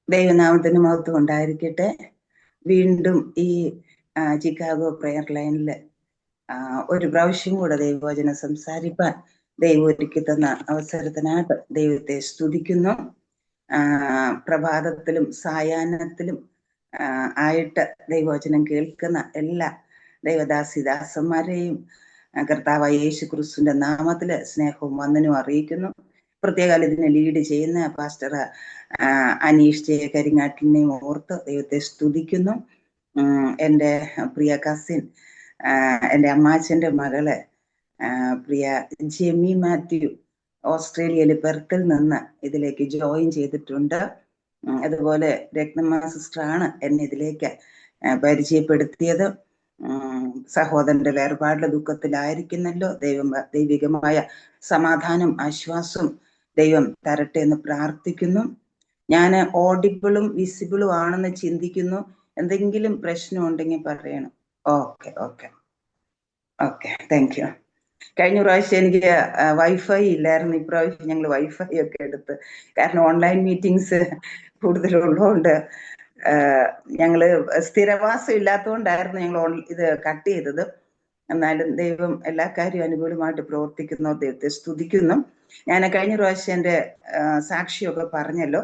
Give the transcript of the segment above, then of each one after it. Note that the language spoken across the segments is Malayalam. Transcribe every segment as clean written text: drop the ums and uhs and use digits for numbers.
ദൈവനാമത്തിന് മഹത്വം ഉണ്ടായിരിക്കട്ടെ. വീണ്ടും ഈ ചിക്കാഗോ പ്രെയർ ലൈനിൽ ഒരു പ്രാവശ്യം കൂടെ ദൈവവചനം സംസാരിപ്പാൻ ദൈവം ഒരുക്കി തന്ന അവസരത്തിനായിട്ട് ദൈവത്തെ സ്തുതിക്കുന്നു. പ്രഭാതത്തിലും സായാഹ്നത്തിലും ആയിട്ട് ദൈവവചനം കേൾക്കുന്ന എല്ലാ ദൈവദാസിദാസന്മാരെയും കർത്താവായ യേശു ക്രിസ്തുവിന്റെ നാമത്തില് സ്നേഹവും വന്ദനവും അറിയിക്കുന്നു. പ്രത്യേകം ഇതിനെ ലീഡ് ചെയ്യുന്ന പാസ്റ്റർ അനീഷ് ജെ കരിങ്ങാട്ടിനെയും ഓർത്ത് ദൈവത്തെ സ്തുതിക്കുന്നു. എൻ്റെ പ്രിയ കസിൻ, എൻ്റെ അമ്മാച്ചൻ്റെ മകള് പ്രിയ ജെമി മാത്യു ഓസ്ട്രേലിയയിൽ പെർത്തിൽ നിന്ന് ഇതിലേക്ക് ജോയിൻ ചെയ്തിട്ടുണ്ട്. അതുപോലെ രത്നമ്മ സിസ്റ്ററാണ് എന്നെ ഇതിലേക്ക് പരിചയപ്പെടുത്തിയത്. സഹോദരന്റെ വേർപാടിലെ ദുഃഖത്തിലായിരിക്കുന്നല്ലോ. ദൈവികമായ സമാധാനം ആശ്വാസം ദൈവം തരട്ടെ എന്ന് പ്രാർത്ഥിക്കുന്നു. ഞാൻ ഓഡിബിളും വിസിബിളും ആണെന്ന് ചിന്തിക്കുന്നു. എന്തെങ്കിലും പ്രശ്നം ഉണ്ടെങ്കിൽ പറയണം. Okay okay okay, thank you. കഴിഞ്ഞ പ്രാവശ്യം എനിക്ക് വൈഫൈ ഇല്ലായിരുന്നു. ഇപ്രാവശ്യം ഞങ്ങൾ വൈഫൈ ഒക്കെ എടുത്ത്, കാരണം ഓൺലൈൻ മീറ്റിംഗ്സ് കൂടുതലുള്ളതുകൊണ്ട് ഞങ്ങള് സ്ഥിരവാസം ഇല്ലാത്തതുകൊണ്ടായിരുന്നു ഞങ്ങൾ ഇത് കട്ട് ചെയ്തത്. എന്നാലും ദൈവം എല്ലാ കാര്യവും അനുകൂലമായിട്ട് പ്രവർത്തിക്കുന്നു. ദൈവത്തെ സ്തുതിക്കുന്നു. ഞാൻ കഴിഞ്ഞ പ്രാവശ്യം എൻ്റെ സാക്ഷിയൊക്കെ പറഞ്ഞല്ലോ.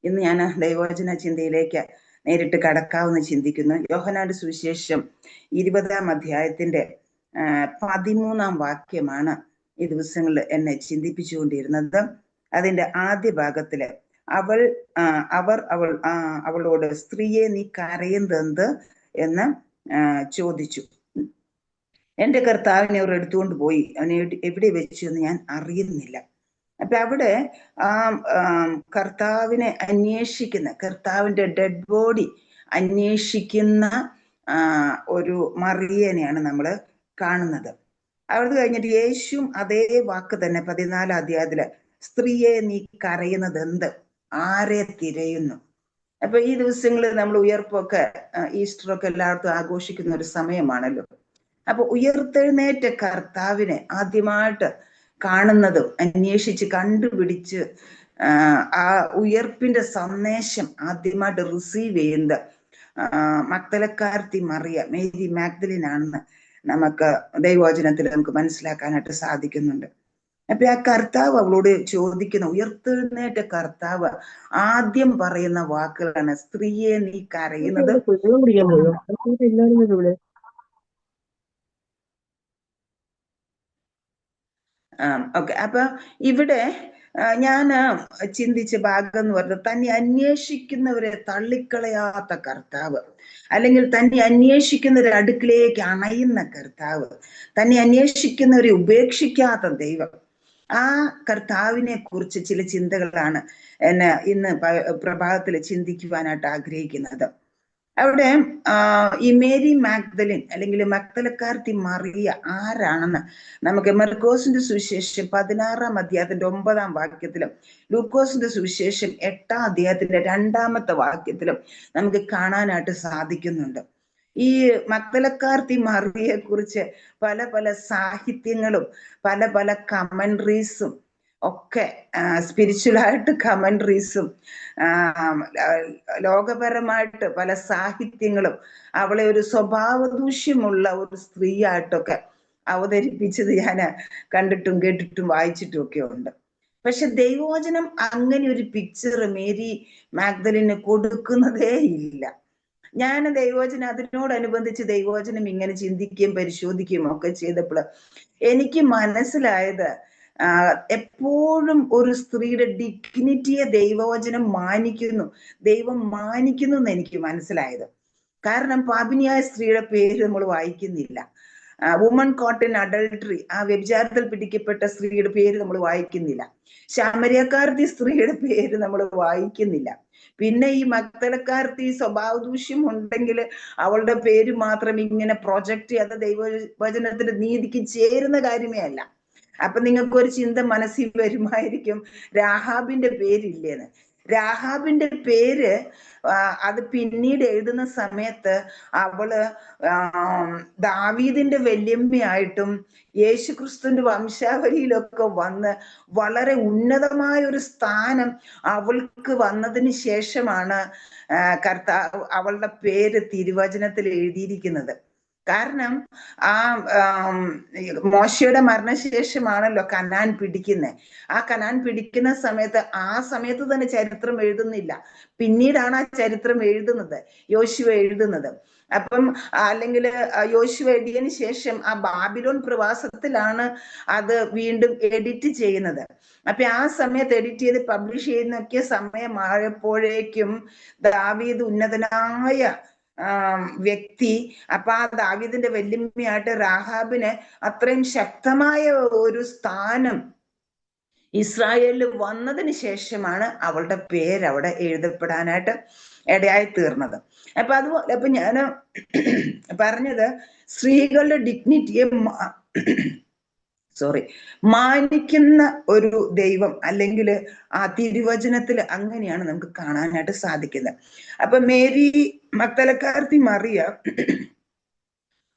ഇന്ന് ഞാൻ ദൈവവചന ചിന്തയിലേക്ക് നേരിട്ട് കടക്കാമെന്ന് ചിന്തിക്കുന്നു. യോഹന്നാന്റെ സുവിശേഷം 20-ാം അധ്യായത്തിന്റെ 13-ാം വാക്യമാണ് ഈ ദിവസങ്ങളിൽ എന്നെ ചിന്തിപ്പിച്ചുകൊണ്ടിരുന്നത്. അതിന്റെ ആദ്യ ഭാഗത്തില് അവളോട് സ്ത്രീയെ നീ കരയുന്നത് എന്ന് ചോദിച്ചു. എന്റെ കർത്താവിനെ അവർ എടുത്തുകൊണ്ട് പോയി, അവനെ എവിടെ വെച്ചു എന്ന് ഞാൻ അറിയുന്നില്ല. അപ്പൊ അവിടെ കർത്താവിനെ അന്വേഷിക്കുന്ന, കർത്താവിന്റെ ഡെഡ് ബോഡി അന്വേഷിക്കുന്ന ഒരു മറിയനെയാണ് നമ്മൾ കാണുന്നത്. അവിടെ കഴിഞ്ഞിട്ട് യേശുവും അതേ വാക്ക് തന്നെ 14-ാം അധ്യായത്തില് സ്ത്രീയെ നീ കരയുന്നത് എന്ത്, ആരെ തിരയുന്നു. അപ്പൊ ഈ ദിവസങ്ങളിൽ നമ്മൾ ഉയർപ്പൊക്കെ ഈസ്റ്ററൊക്കെ എല്ലായിടത്തും ആഘോഷിക്കുന്ന ഒരു സമയമാണല്ലോ. അപ്പൊ ഉയർത്തെഴുന്നേറ്റ കർത്താവിനെ ആദ്യമായിട്ട് കാണുന്നതും അന്വേഷിച്ച് കണ്ടുപിടിച്ച് ആ ഉയർപ്പിന്റെ സന്ദേശം ആദ്യമായിട്ട് റിസീവ് ചെയ്യുന്നത് മഗ്ദലക്കാരത്തി മറിയ, മേരി മാഗ്ദലിൻ ആണെന്ന് നമുക്ക് ദൈവവചനത്തിൽ നമുക്ക് മനസ്സിലാക്കാനായിട്ട് സാധിക്കുന്നുണ്ട്. അപ്പൊ ആ കർത്താവ് അവളോട് ചോദിക്കുന്ന, ഉയർത്തെഴുന്നേറ്റ കർത്താവ് ആദ്യം പറയുന്ന വാക്കുകളാണ് സ്ത്രീയെ നീ കരയുന്നത്. ഓക്കെ. അപ്പൊ ഇവിടെ ഞാൻ ചിന്തിച്ച ഭാഗം എന്ന് പറഞ്ഞത്, തന്നെ അന്വേഷിക്കുന്നവരെ തള്ളിക്കളയാത്ത കർത്താവ്, അല്ലെങ്കിൽ തന്നെ അന്വേഷിക്കുന്നവരെ അടുക്കിലേക്ക് അണയുന്ന കർത്താവ്, തന്നെ അന്വേഷിക്കുന്നവരെ ഉപേക്ഷിക്കാത്ത ദൈവം. ആ കർത്താവിനെ കുറിച്ച് ചില ചിന്തകളാണ് എന്നെ ഇന്ന് പ്രഭാതത്തിൽ ചിന്തിക്കുവാനായിട്ട് ആഗ്രഹിക്കുന്നത്. അവിടെ ഈ മേരി മാഗ്ദലിൻ അല്ലെങ്കിൽ മഗ്ദലക്കാരത്തി മറിയ ആരാണെന്ന് നമുക്ക് മർക്കോസിന്റെ സുവിശേഷം 16-ാം അധ്യായത്തിന്റെ 9-ാം വാക്യത്തിലും ലൂക്കോസിന്റെ സുവിശേഷം 8-ാം അധ്യായത്തിന്റെ 2-ാമത്തെ വാക്യത്തിലും നമുക്ക് കാണാനായിട്ട് സാധിക്കുന്നുണ്ട്. ഈ മഗ്ദലക്കാരത്തി മറിയെ കുറിച്ച് പല പല സാഹിത്യങ്ങളും പല പല കമന്ററീസും ഒക്കെ, സ്പിരിച്വലായിട്ട് കമന്ററീസും ലോകപരമായിട്ട് പല സാഹിത്യങ്ങളും അവളെ ഒരു സ്വഭാവ ദൂഷ്യമുള്ള ഒരു സ്ത്രീയായിട്ടൊക്കെ അവതരിപ്പിച്ചത് ഞാൻ കണ്ടിട്ടും കേട്ടിട്ടും വായിച്ചിട്ടും ഒക്കെ ഉണ്ട്. പക്ഷെ ദൈവവചനം അങ്ങനെ ഒരു പിക്ചർ മേരി മാഗ്ദലിന് കൊടുക്കുന്നതേ ഇല്ല. ഞാൻ ദൈവവചനം അതിനോടനുബന്ധിച്ച് ദൈവവചനം ഇങ്ങനെ ചിന്തിക്കുകയും പരിശോധിക്കുകയും ഒക്കെ ചെയ്തപ്പോൾ എനിക്ക് മനസ്സിലായത്, എപ്പോഴും ഒരു സ്ത്രീയുടെ ഡിഗ്നിറ്റിയെ ദൈവവചനം മാനിക്കുന്നു, ദൈവം മാനിക്കുന്നു എന്ന് എനിക്ക് മനസ്സിലായത്. കാരണം പാപിനിയായ സ്ത്രീയുടെ പേര് നമ്മൾ വായിക്കുന്നില്ല. വുമൺ കോട്ട് ഇൻ അഡൾട്ടറി, ആ വ്യഭിചാരത്തിൽ പിടിക്കപ്പെട്ട സ്ത്രീയുടെ പേര് നമ്മൾ വായിക്കുന്നില്ല. ശമര്യക്കാരത്തി സ്ത്രീയുടെ പേര് നമ്മൾ വായിക്കുന്നില്ല. പിന്നെ ഈ മഗ്ദലക്കാരത്തി സ്വഭാവ ദൂഷ്യം ഉണ്ടെങ്കിൽ അവളുടെ പേര് മാത്രം ഇങ്ങനെ പ്രൊജക്ട് ചെയ്യാതെ ദൈവവചനത്തിന്റെ നീതിക്ക് ചേരുന്ന കാര്യമേ അല്ല. അപ്പൊ നിങ്ങൾക്ക് ഒരു ചിന്ത മനസ്സിൽ വരുമായിരിക്കും, രാഹാബിന്റെ പേരില്ലേന്ന്. രാഹാബിന്റെ പേര് അത് പിന്നീട് എഴുതുന്ന സമയത്ത് അവള് ദാവീദിന്റെ വല്യമ്മയായിട്ടും യേശുക്രിസ്തുവിന്റെ വംശാവലിയിലൊക്കെ വന്ന് വളരെ ഉന്നതമായ ഒരു സ്ഥാനം അവൾക്ക് വന്നതിന് ശേഷമാണ് കർത്താവ് അവളുടെ പേര് തിരുവചനത്തിൽ എഴുതിയിരിക്കുന്നത്. കാരണം ആ മോശയുടെ മരണശേഷമാണല്ലോ കനാൻ പിടിക്കുന്നത്. ആ കനാൻ പിടിക്കുന്ന സമയത്ത് തന്നെ ചരിത്രം എഴുതുന്നില്ല, പിന്നീടാണ് ആ ചരിത്രം എഴുതുന്നത്, യോശുവ എഴുതുന്നത്. അപ്പം അല്ലെങ്കിൽ യോശുവ എഴുതിയതിന് ശേഷം ആ ബാബിലോൺ പ്രവാസത്തിലാണ് അത് വീണ്ടും എഡിറ്റ് ചെയ്യുന്നത്. അപ്പൊ ആ സമയത്ത് എഡിറ്റ് ചെയ്ത് പബ്ലിഷ് ചെയ്യുന്നൊക്കെ സമയമായപ്പോഴേക്കും ദാവീദ് ഉന്നതനായ വ്യക്തി, അപ്പൊ ആ ദാവീദിന്റെ വല്യമ്മയായിട്ട് രാഹാബിന് അത്രയും ശക്തമായ ഒരു സ്ഥാനം ഇസ്രായേലിൽ വന്നതിന് ശേഷമാണ് അവളുടെ പേര് അവിടെ എഴുതപ്പെടാനായിട്ട് ഇടയായി തീർന്നത്. അപ്പൊ അതുപോലെ ഇപ്പൊ ഞാൻ പറഞ്ഞത് സ്ത്രീകളുടെ ഡിഗ്നിറ്റിയെ മാനിക്കുന്ന ഒരു ദൈവം അല്ലെങ്കിൽ ആ തിരുവചനത്തിൽ അങ്ങനെയാണ് നമുക്ക് കാണാനായിട്ട് സാധിക്കുന്നത്. അപ്പൊ മേരി മഗ്ദലക്കാരത്തി മറിയ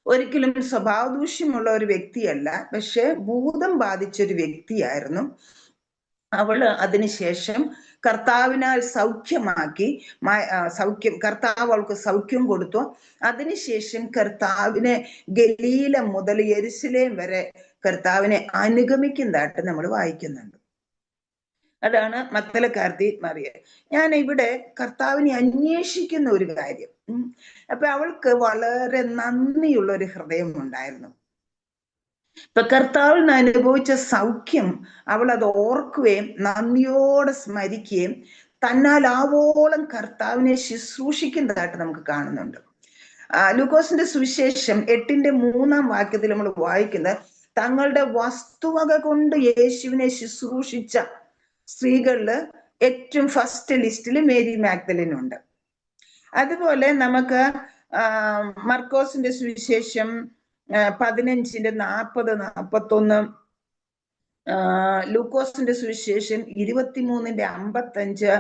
ഒരിക്കലും സ്വഭാവദൂഷ്യമുള്ള ഒരു വ്യക്തിയല്ല, പക്ഷെ ഭൂതം ബാധിച്ചൊരു വ്യക്തിയായിരുന്നു. അവള് അതിനുശേഷം കർത്താവിനാൽ സൗഖ്യമാക്കി, കർത്താവ് അവൾക്ക് സൗഖ്യം കൊടുത്തു. അതിനുശേഷം കർത്താവിനെ ഗലീല മുതൽ യെരുശലേം വരെ കർത്താവിനെ അനുഗമിക്കുന്നതായിട്ട് നമ്മൾ വായിക്കുന്നുണ്ട്. അതാണ് മഗ്ദലക്കാരത്തി മറിയ. ഞാൻ ഇവിടെ കർത്താവിനെ അന്വേഷിക്കുന്ന ഒരു കാര്യം. അപ്പൊ അവൾക്ക് വളരെ നന്ദിയുള്ള ഒരു ഹൃദയം ഉണ്ടായിരുന്നു. ഇപ്പൊ കർത്താവിൽ നിന്ന് അനുഭവിച്ച സൗഖ്യം അവൾ അത് ഓർക്കുകയും നന്ദിയോടെ സ്മരിക്കുകയും തന്നാൽ ആവോളം കർത്താവിനെ ശുശ്രൂഷിക്കുന്നതായിട്ട് നമുക്ക് കാണുന്നുണ്ട്. ലൂക്കോസിന്റെ സുവിശേഷം 8:3 നമ്മൾ വായിക്കുന്നത്, തങ്ങളുടെ വസ്തുവക കൊണ്ട് യേശുവിനെ ശുശ്രൂഷിച്ച സ്ത്രീകളില് ഏറ്റവും ഫസ്റ്റ് ലിസ്റ്റിൽ മേരി മാഗ്ദലിൻ ഉണ്ട്. അതുപോലെ നമുക്ക് മർക്കോസിന്റെ സുവിശേഷം 15:40-41, ലൂക്കോസിന്റെ സുവിശേഷം 23:55,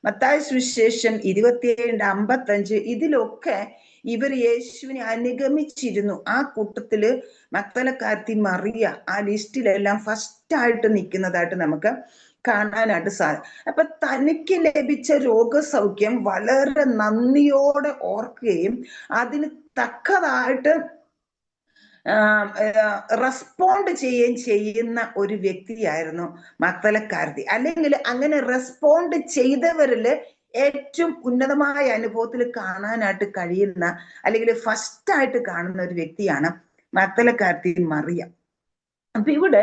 മത്തായി സുവിശേഷം 27:55, ഇതിലൊക്കെ ഇവർ യേശുവിനെ അനുഗമിച്ചിരുന്നു. ആ കൂട്ടത്തില് മഗ്ദലക്കാരത്തി മറിയ ആ ലിസ്റ്റിലെല്ലാം ഫസ്റ്റ് ആയിട്ട് നിൽക്കുന്നതായിട്ട് നമുക്ക് കാണാനായിട്ട് സാധിക്കും. അപ്പൊ തനിക്ക് ലഭിച്ച രോഗസൗഖ്യം വളരെ നന്ദിയോടെ ഓർക്കുകയും അതിന് തക്കതായിട്ട് റെസ്പോണ്ട് ചെയ്യുന്ന ഒരു വ്യക്തിയായിരുന്നു മഗ്ദലക്കാരത്തി. അല്ലെങ്കിൽ അങ്ങനെ റെസ്പോണ്ട് ചെയ്തവരില് ഏറ്റവും ഉന്നതമായ അനുഭവത്തിൽ കാണാനായിട്ട് കഴിയുന്ന അല്ലെങ്കിൽ ഫസ്റ്റ് ആയിട്ട് കാണുന്ന ഒരു വ്യക്തിയാണ് മഗ്ദലക്കാരത്തി മറിയ. അപ്പൊ ഇവിടെ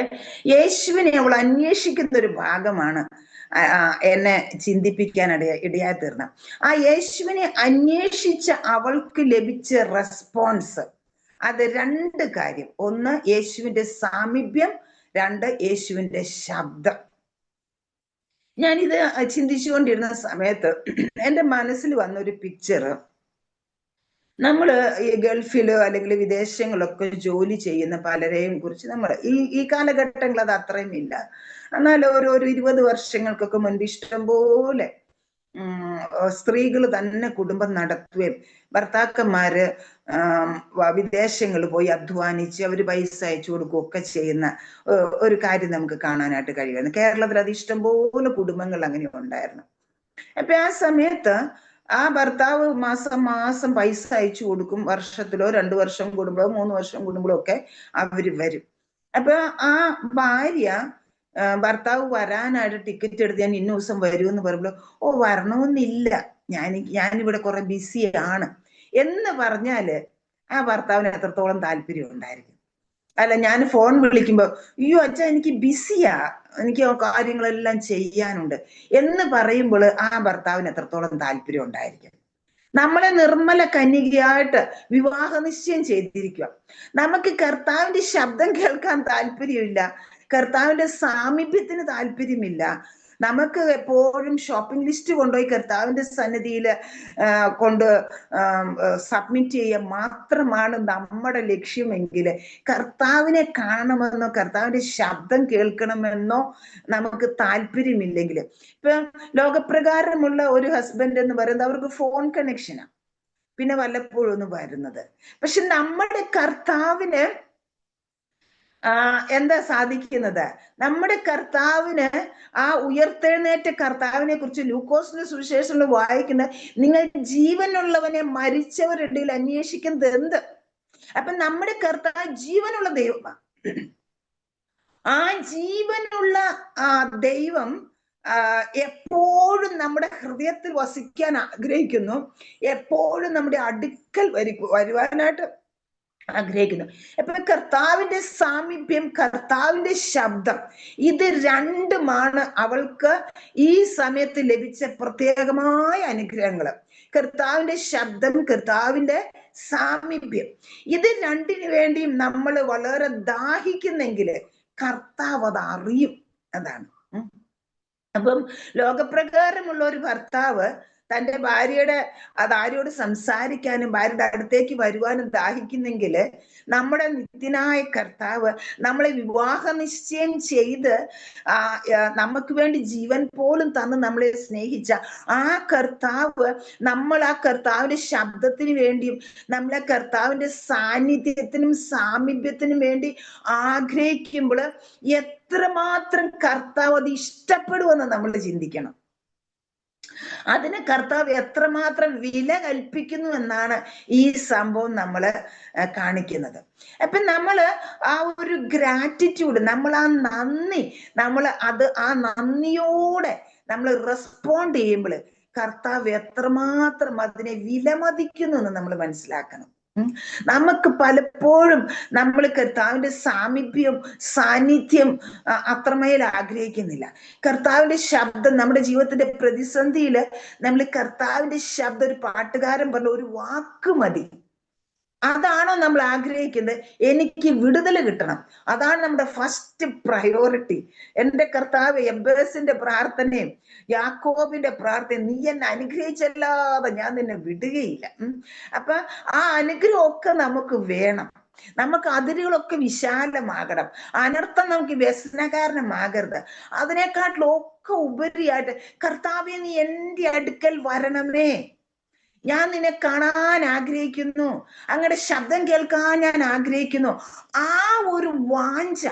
യേശുവിനെ അവൾ അന്വേഷിക്കുന്ന ഒരു ഭാഗമാണ് എന്നെ ചിന്തിപ്പിക്കാൻ ഇടയായി തീർന്നത്. ആ യേശുവിനെ അന്വേഷിച്ച അവൾക്ക് ലഭിച്ച റെസ്പോൺസ് അത് 2 കാര്യം. ഒന്ന്, യേശുവിന്റെ സാമീപ്യം, 2, യേശുവിന്റെ ശബ്ദം. ഞാനിത് ചിന്തിച്ചുകൊണ്ടിരുന്ന സമയത്ത് എൻ്റെ മനസ്സിൽ വന്നൊരു പിക്ചർ, നമ്മള് ഈ ഗൾഫിലോ അല്ലെങ്കിൽ വിദേശങ്ങളിലൊക്കെ ജോലി ചെയ്യുന്ന പലരെയും കുറിച്ച് നമ്മൾ ഈ കാലഘട്ടങ്ങൾ അത് അത്രയും ഇല്ല, എന്നാൽ ഒരു 20 വർഷങ്ങൾക്കൊക്കെ മുൻപ് ഇഷ്ടംപോലെ സ്ത്രീകൾ തന്നെ കുടുംബം നടത്തുകയും ഭർത്താക്കന്മാര് വിദേശങ്ങളിൽ പോയി അധ്വാനിച്ച് അവർ പൈസ അയച്ചു കൊടുക്കുകയൊക്കെ ചെയ്യുന്ന ഒരു കാര്യം നമുക്ക് കാണാനായിട്ട് കഴിയുമായിരുന്നു. കേരളത്തിൽ അത് ഇഷ്ടംപോലെ കുടുംബങ്ങൾ അങ്ങനെ ഉണ്ടായിരുന്നു. അപ്പൊ ആ സമയത്ത് ആ ഭർത്താവ് മാസം പൈസ അയച്ചു കൊടുക്കും. വർഷത്തിലോ 2 വർഷം കൂടുമ്പോഴോ 3 വർഷം കൂടുമ്പോഴോ ഒക്കെ അവര് വരും. അപ്പൊ ആ ഭാര്യ ഭർത്താവ് വരാനായിട്ട് ടിക്കറ്റ് എടുത്ത് ഞാൻ ഇന്ന ദിവസം വരുമെന്ന് പറയുമ്പോൾ, ഓ വരണമെന്നില്ല, ഞാനിവിടെ കുറെ ബിസിയാണ് എന്ന് പറഞ്ഞാല് ആ ഭർത്താവിന് എത്രത്തോളം താല്പര്യം ഉണ്ടായിരിക്കും. അല്ല, ഞാൻ ഫോൺ വിളിക്കുമ്പോ, അയ്യോ അച്ഛാ എനിക്ക് ബിസിയാ, എനിക്ക് കാര്യങ്ങളെല്ലാം ചെയ്യാനുണ്ട് എന്ന് പറയുമ്പോൾ ആ ഭർത്താവിന് എത്രത്തോളം താല്പര്യം ഉണ്ടായിരിക്കും. നമ്മളെ നിർമ്മല കന്യകയായിട്ട് വിവാഹ നിശ്ചയം ചെയ്തിരിക്കുക. നമുക്ക് കർത്താവിന്റെ ശബ്ദം കേൾക്കാൻ താല്പര്യമില്ല, കർത്താവിന്റെ സാമീപ്യത്തിന് താല്പര്യമില്ല, നമുക്ക് എപ്പോഴും ഷോപ്പിംഗ് ലിസ്റ്റ് കൊണ്ടുപോയി കർത്താവിന്റെ സന്നിധിയിൽ കൊണ്ട് സബ്മിറ്റ് ചെയ്യുക മാത്രമാണ് നമ്മുടെ ലക്ഷ്യമെങ്കിൽ കർത്താവിനെ കാണണമെന്നോ കർത്താവിന്റെ ശബ്ദം കേൾക്കണമെന്നോ നമുക്ക് താല്പര്യമില്ലെങ്കിൽ, ഇപ്പൊ ലോകപ്രകാരമുള്ള ഒരു ഹസ്ബൻഡ് എന്ന് പറയുന്നത് അവർക്ക് ഫോൺ കണക്ഷനാണ് പിന്നെ വല്ലപ്പോഴും ഒന്ന് വരുന്നത്. പക്ഷെ നമ്മുടെ കർത്താവിന് എന്താ സാധിക്കുന്നത്? നമ്മുടെ കർത്താവിന് ആ ഉയർത്തെഴുന്നേറ്റ കർത്താവിനെ കുറിച്ച് ലൂക്കോസിന്റെ സുവിശേഷത്തിൽ വായിക്കുന്ന, നിങ്ങൾ ജീവനുള്ളവനെ മരിച്ചവരുടെ ഇടയിൽ അന്വേഷിക്കുന്നത് എന്ത്? അപ്പൊ നമ്മുടെ കർത്താവ് ജീവനുള്ള ദൈവമാണ്. ആ ജീവനുള്ള ദൈവം എപ്പോഴും നമ്മുടെ ഹൃദയത്തിൽ വസിക്കാൻ ആഗ്രഹിക്കുന്നു, എപ്പോഴും നമ്മുടെ അടുക്കൽ വരുവാനായിട്ട് ആഗ്രഹിക്കുന്നു. അപ്പൊ കർത്താവിന്റെ സാമീപ്യം, കർത്താവിന്റെ ശബ്ദം, ഇത് രണ്ടുമാണ് അവൾക്ക് ഈ സമയത്ത് ലഭിച്ച പ്രത്യേകമായ അനുഗ്രഹങ്ങൾ. കർത്താവിന്റെ ശബ്ദം, കർത്താവിന്റെ സാമീപ്യം, ഇത് രണ്ടിനു വേണ്ടിയും നമ്മൾ വളരെ ദാഹിക്കുന്നെങ്കിൽ കർത്താവ് അത് അറിയും. അതാണ്. അപ്പം ലോകപ്രകാരമുള്ള ഒരു ഭർത്താവ് തന്റെ ഭാര്യയുടെ ആരോട് സംസാരിക്കാനും ഭാര്യയുടെ അടുത്തേക്ക് വരുവാനും ദാഹിക്കുന്നെങ്കിൽ നമ്മുടെ നിത്യനായ കർത്താവ് നമ്മളെ വിവാഹ നിശ്ചയം ചെയ്ത് നമുക്ക് വേണ്ടി ജീവൻ പോലും തന്ന് നമ്മളെ സ്നേഹിച്ച ആ കർത്താവ്, നമ്മൾ ആ കർത്താവിന്റെ ശബ്ദത്തിന് വേണ്ടിയും നമ്മളെ കർത്താവിന്റെ സാന്നിധ്യത്തിനും സാമീപ്യത്തിനും വേണ്ടി ആഗ്രഹിക്കുമ്പോൾ എത്രമാത്രം കർത്താവ് അത് ഇഷ്ടപ്പെടുമെന്ന് നമ്മൾ ചിന്തിക്കണം. അതിന് കർത്താവ് എത്രമാത്രം വില കൽപ്പിക്കുന്നു എന്നാണ് ഈ സംഭവം നമ്മള് കാണിക്കുന്നത്. അപ്പൊ നമ്മള് ആ ഒരു ഗ്രാറ്റിറ്റ്യൂഡ്, നമ്മൾ ആ നന്ദി, ആ നന്ദിയോടെ നമ്മൾ റെസ്പോണ്ട് ചെയ്യുമ്പോൾ കർത്താവ് എത്രമാത്രം അതിനെ വിലമതിക്കുന്നു എന്ന് നമ്മൾ മനസ്സിലാക്കണം. നമുക്ക് പലപ്പോഴും നമ്മൾ കർത്താവിന്റെ സാമീപ്യം, സാന്നിധ്യം അത്രമേൽ ആഗ്രഹിക്കുന്നില്ല. കർത്താവിന്റെ ശബ്ദം നമ്മുടെ ജീവിതത്തിന്റെ പ്രതിസന്ധിയിൽ നമ്മൾ കർത്താവിന്റെ ശബ്ദം, ഒരു പാട്ടുകാരൻ പറഞ്ഞ ഒരു വാക്ക് മതി. അതാണോ നമ്മൾ ആഗ്രഹിക്കുന്നത്? എനിക്ക് വിടുതൽ കിട്ടണം, അതാണ് നമ്മുടെ ഫസ്റ്റ് പ്രയോറിറ്റി. എൻ്റെ കർത്താവ് എബ്ബേസിന്റെ പ്രാർത്ഥനയും യാക്കോബിന്റെ പ്രാർത്ഥന, നീ എന്നെ അനുഗ്രഹിച്ചല്ലാതെ ഞാൻ നിന്നെ വിടുകയില്ല. അപ്പൊ ആ അനുഗ്രഹമൊക്കെ നമുക്ക് വേണം. നമുക്ക് അതിരുകളൊക്കെ വിശാലമാകണം. അനർത്ഥം നമുക്ക് വ്യസനകാരണമാകരുത്. അതിനെക്കാട്ടിലൊക്കെ ഉപരിയായിട്ട് കർത്താവേ നീ എൻ്റെ അടുക്കൽ വരണമേ, ഞാൻ നിന്നെ കാണാൻ ആഗ്രഹിക്കുന്നു, അങ്ങയുടെ ശബ്ദം കേൾക്കാൻ ഞാൻ ആഗ്രഹിക്കുന്നു. ആ ഒരു വാഞ്ച,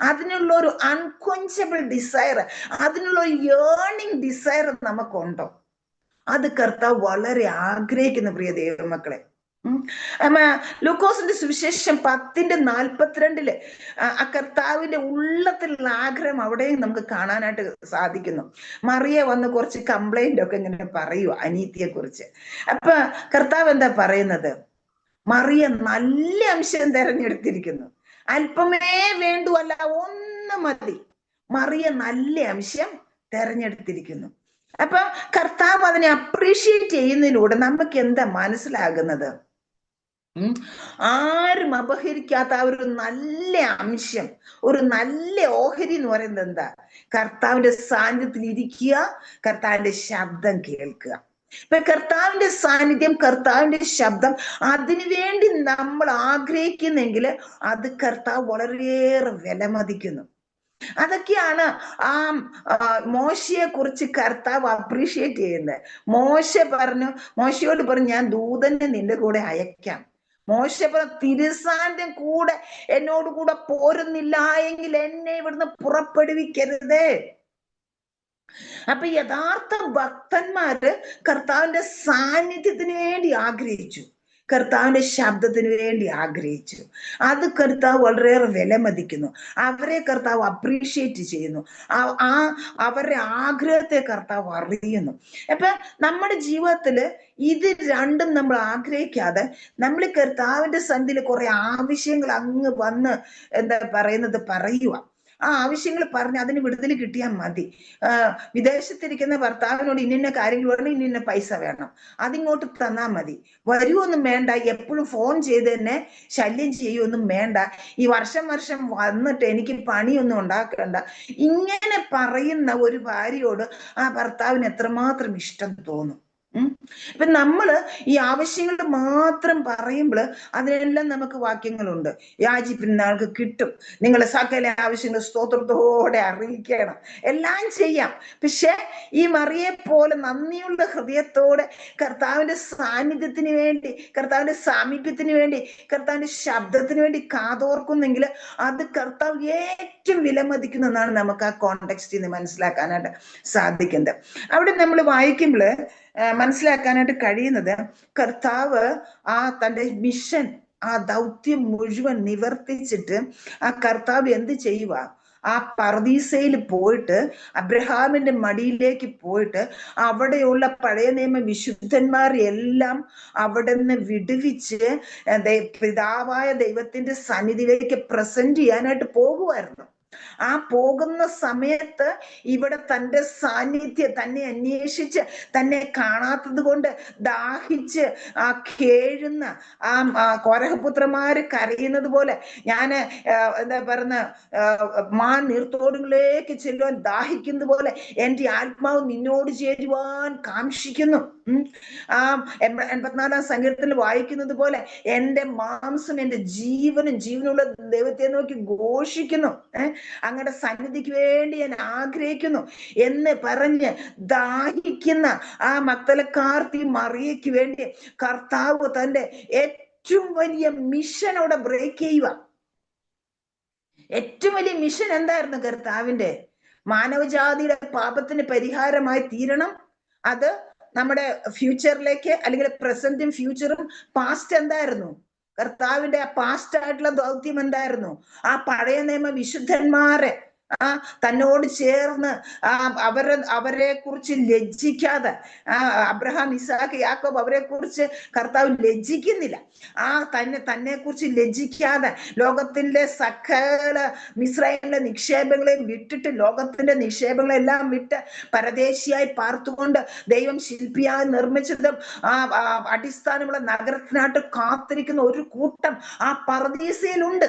അതിനുള്ള ഒരു അൺക്വഞ്ചബിൾ ഡിസയർ, അതിനുള്ള ഒരു യേണിംഗ് ഡിസയർ നമുക്കുണ്ടോ? അത് കർത്താവ് വളരെ ആഗ്രഹിക്കുന്നു പ്രിയ ദൈവമക്കളെ. ലൂക്കോസിന്റെ സുവിശേഷം 10:42 ആ കർത്താവിന്റെ ഉള്ളത്തിലുള്ള ആഗ്രഹം അവിടെയും നമുക്ക് കാണാനായിട്ട് സാധിക്കുന്നു. മറിയ വന്ന് കുറച്ച് കംപ്ലൈന്റ് ഒക്കെ ഇങ്ങനെ പറയുക അനീതിയെ കുറിച്ച്. അപ്പൊ കർത്താവ് എന്താ പറയുന്നത്? മറിയ നല്ല അംശം തെരഞ്ഞെടുത്തിരിക്കുന്നു, അല്പമേ വേണ്ടു, അല്ല ഒന്ന് മതി. മറിയ നല്ല അംശം തെരഞ്ഞെടുത്തിരിക്കുന്നു. അപ്പൊ കർത്താവ് അതിനെ അപ്രീഷിയേറ്റ് ചെയ്യുന്നതിലൂടെ നമുക്ക് എന്താ മനസ്സിലാകുന്നത്? ആരും അപഹരിക്കാത്ത ഒരു നല്ല അംശം, ഒരു നല്ല ഓഹരി എന്ന് പറയുന്നത് എന്താ? കർത്താവിന്റെ സാന്നിധ്യത്തിൽ ഇരിക്കുക, കർത്താവിന്റെ ശബ്ദം കേൾക്കുക. ഇപ്പൊ കർത്താവിന്റെ സാന്നിധ്യം, കർത്താവിന്റെ ശബ്ദം, അതിനുവേണ്ടി നമ്മൾ ആഗ്രഹിക്കുന്നെങ്കിൽ അത് കർത്താവ് വളരെയേറെ വിലമതിക്കുന്നു. അതൊക്കെയാണ് ആ മോശയെ കുറിച്ച് കർത്താവ് അപ്രീഷിയേറ്റ് ചെയ്യുന്നത്. മോശയോട് പറഞ്ഞു, ഞാൻ ദൂതനെ നിന്റെ കൂടെ അയക്കാം. മോശ പറഞ്ഞു, തിരുസാന്റെ കൂടെ എന്നോട് കൂടെ പോരുന്നില്ല എങ്കിൽ എന്നെ ഇവിടുന്ന് പുറപ്പെടുവിക്കരുതേ. അപ്പൊ യഥാർത്ഥ ഭക്തന്മാര് കർത്താവിന്റെ സാന്നിധ്യത്തിന് വേണ്ടി ആഗ്രഹിച്ചു, കർത്താവിന്റെ ശബ്ദത്തിന് വേണ്ടി ആഗ്രഹിച്ചു. അത് കർത്താവ് വളരെയേറെ വിലമതിക്കുന്നു. അവരെ കർത്താവ് അപ്രീഷിയേറ്റ് ചെയ്യുന്നു. അവരുടെ ആഗ്രഹത്തെ കർത്താവ് അറിയുന്നു. അപ്പൊ നമ്മുടെ ജീവിതത്തില് ഇത് രണ്ടും നമ്മൾ ആഗ്രഹിക്കാതെ നമ്മൾ കർത്താവിന്റെ സന്ധിയിൽ കുറെ ആവശ്യങ്ങൾ അങ്ങ് വന്ന് പറയുക, ആ ആവശ്യങ്ങൾ പറഞ്ഞ് അതിന് വിടുതൽ കിട്ടിയാൽ മതി. വിദേശത്തിരിക്കുന്ന ഭർത്താവിനോട് ഇന്ന കാര്യങ്ങൾ വേണം, ഇന്ന പൈസ വേണം, അതിങ്ങോട്ട് തന്നാ മതി. വരുവൊന്നും വേണ്ട, എപ്പോഴും ഫോൺ ചെയ്ത് തന്നെ ശല്യം ചെയ്യുമൊന്നും വേണ്ട, ഈ വർഷം വന്നിട്ട് എനിക്ക് പണിയൊന്നും ഉണ്ടാക്കണ്ട. ഇങ്ങനെ പറയുന്ന ഒരു ഭാര്യയോട് ആ ഭർത്താവിന് എത്രമാത്രം ഇഷ്ടം തോന്നും. ഇപ്പൊ നമ്മള് ഈ ആവശ്യങ്ങൾ മാത്രം പറയുമ്പോൾ അതിനെല്ലാം നമുക്ക് വാക്യങ്ങളുണ്ട്. യാചിപ്പിക്കുന്ന ആൾക്ക് കിട്ടും, നിങ്ങളെ സകല ആവശ്യങ്ങൾ സ്തോത്രത്തോടെ അറിയിക്കണം, എല്ലാം ചെയ്യാം. പക്ഷെ ഈ മറിയെ പോലെ നന്ദിയുള്ള ഹൃദയത്തോടെ കർത്താവിന്റെ സാന്നിധ്യത്തിന് വേണ്ടി, കർത്താവിന്റെ സാമീപ്യത്തിന് വേണ്ടി, കർത്താവിന്റെ ശബ്ദത്തിന് വേണ്ടി കാതോർക്കുന്നെങ്കിൽ അത് കർത്താവ് ഏറ്റവും വിലമതിക്കുന്നതാണ് നമുക്ക് ആ കോണ്ടെക്സ്റ്റിൽ നിന്ന് മനസ്സിലാക്കാനായിട്ട് സാധിക്കുന്നത്. അവിടെ നമ്മൾ വായിക്കുമ്പോൾ മനസ്സിലാക്കാനായിട്ട് കഴിയുന്നത്, കർത്താവ് ആ തൻ്റെ മിഷൻ, ആ ദൗത്യം മുഴുവൻ നിവർത്തിച്ചിട്ട് ആ കർത്താവ് എന്ത് ചെയ്യുക, ആ പർദീസയിൽ പോയിട്ട് അബ്രഹാമിന്റെ മടിയിലേക്ക് പോയിട്ട് അവിടെയുള്ള പഴയ നിയമ വിശുദ്ധന്മാരെല്ലാം അവിടെ നിന്ന് വിടുവിച്ച് പിതാവായ ദൈവത്തിന്റെ സന്നിധിയിലേക്ക് പ്രസന്റ് ചെയ്യാനായിട്ട് പോകുമായിരുന്നു. ആ പോകുന്ന സമയത്ത് ഇവിടെ തൻ്റെ സാന്നിധ്യം, തന്നെ അന്വേഷിച്ച് തന്നെ കാണാത്തത് കൊണ്ട് ദാഹിച്ച് ആ കേഴുന്ന ആ കോരഹപുത്രന്മാര് കരയുന്നത് പോലെ, ഞാന് എന്താ പറയുന്ന നീർത്തോടുകളിലേക്ക് ചെല്ലുവാൻ ദാഹിക്കുന്നത് പോലെ എൻ്റെ ആത്മാവ് നിന്നോട് ചേരുവാൻ കാംക്ഷിക്കുന്നു. ആ 84 സങ്കീർത്തനത്തിൽ വായിക്കുന്നത് പോലെ എൻ്റെ മാംസം എൻ്റെ ജീവനുള്ള ദൈവത്തെ നോക്കി ഘോഷിക്കുന്നു, അങ്ങയുടെ സന്നിധിക്ക് വേണ്ടി ഞാൻ ആഗ്രഹിക്കുന്നു എന്ന് പറഞ്ഞ് ദാഹിക്കുന്ന ആ മക്തലക്കാർത്തി മറിയയ്ക്ക് വേണ്ടി കർത്താവ് തന്റെ ഏറ്റവും വലിയ മിഷൻ അവിടെ ബ്രേക്ക് ചെയ്യുക. ഏറ്റവും വലിയ മിഷൻ എന്തായിരുന്നു കർത്താവിന്റെ? മാനവജാതിയുടെ പാപത്തിന് പരിഹാരമായി തീരണം. അത് നമ്മുടെ ഫ്യൂച്ചറിലേക്ക്, അല്ലെങ്കിൽ പ്രസന്റും ഫ്യൂച്ചറും പാസ്റ്റ് എന്തായിരുന്നു? കർത്താവിന്റെ പാസ്റ്റ് ആയിട്ടുള്ള ദൗത്യം എന്തായിരുന്നു? ആ പഴയ നിയമ വിശുദ്ധന്മാരെ തന്നോട് ചേർന്ന് അവരെ കുറിച്ച് ലജ്ജിക്കാതെ, അബ്രഹാം, ഇസാക്ക്, യാക്കോബ് അവരെ കുറിച്ച് കർത്താവ് ലജ്ജിക്കുന്നില്ല. തന്നെ കുറിച്ച് ലജ്ജിക്കാതെ ലോകത്തിന്റെ സകല മിസ്രൈമിലെ നിക്ഷേപങ്ങളെയും വിട്ടിട്ട്, ലോകത്തിന്റെ നിക്ഷേപങ്ങളെല്ലാം വിട്ട് പരദേശിയായി പാർത്തുകൊണ്ട് ദൈവം ശില്പിയായി നിർമ്മിച്ചതും ആ അടിസ്ഥാനമുള്ള നഗരത്തിനായിട്ട് കാത്തിരിക്കുന്ന ഒരു കൂട്ടം ആ പർദീസയിലുണ്ട്.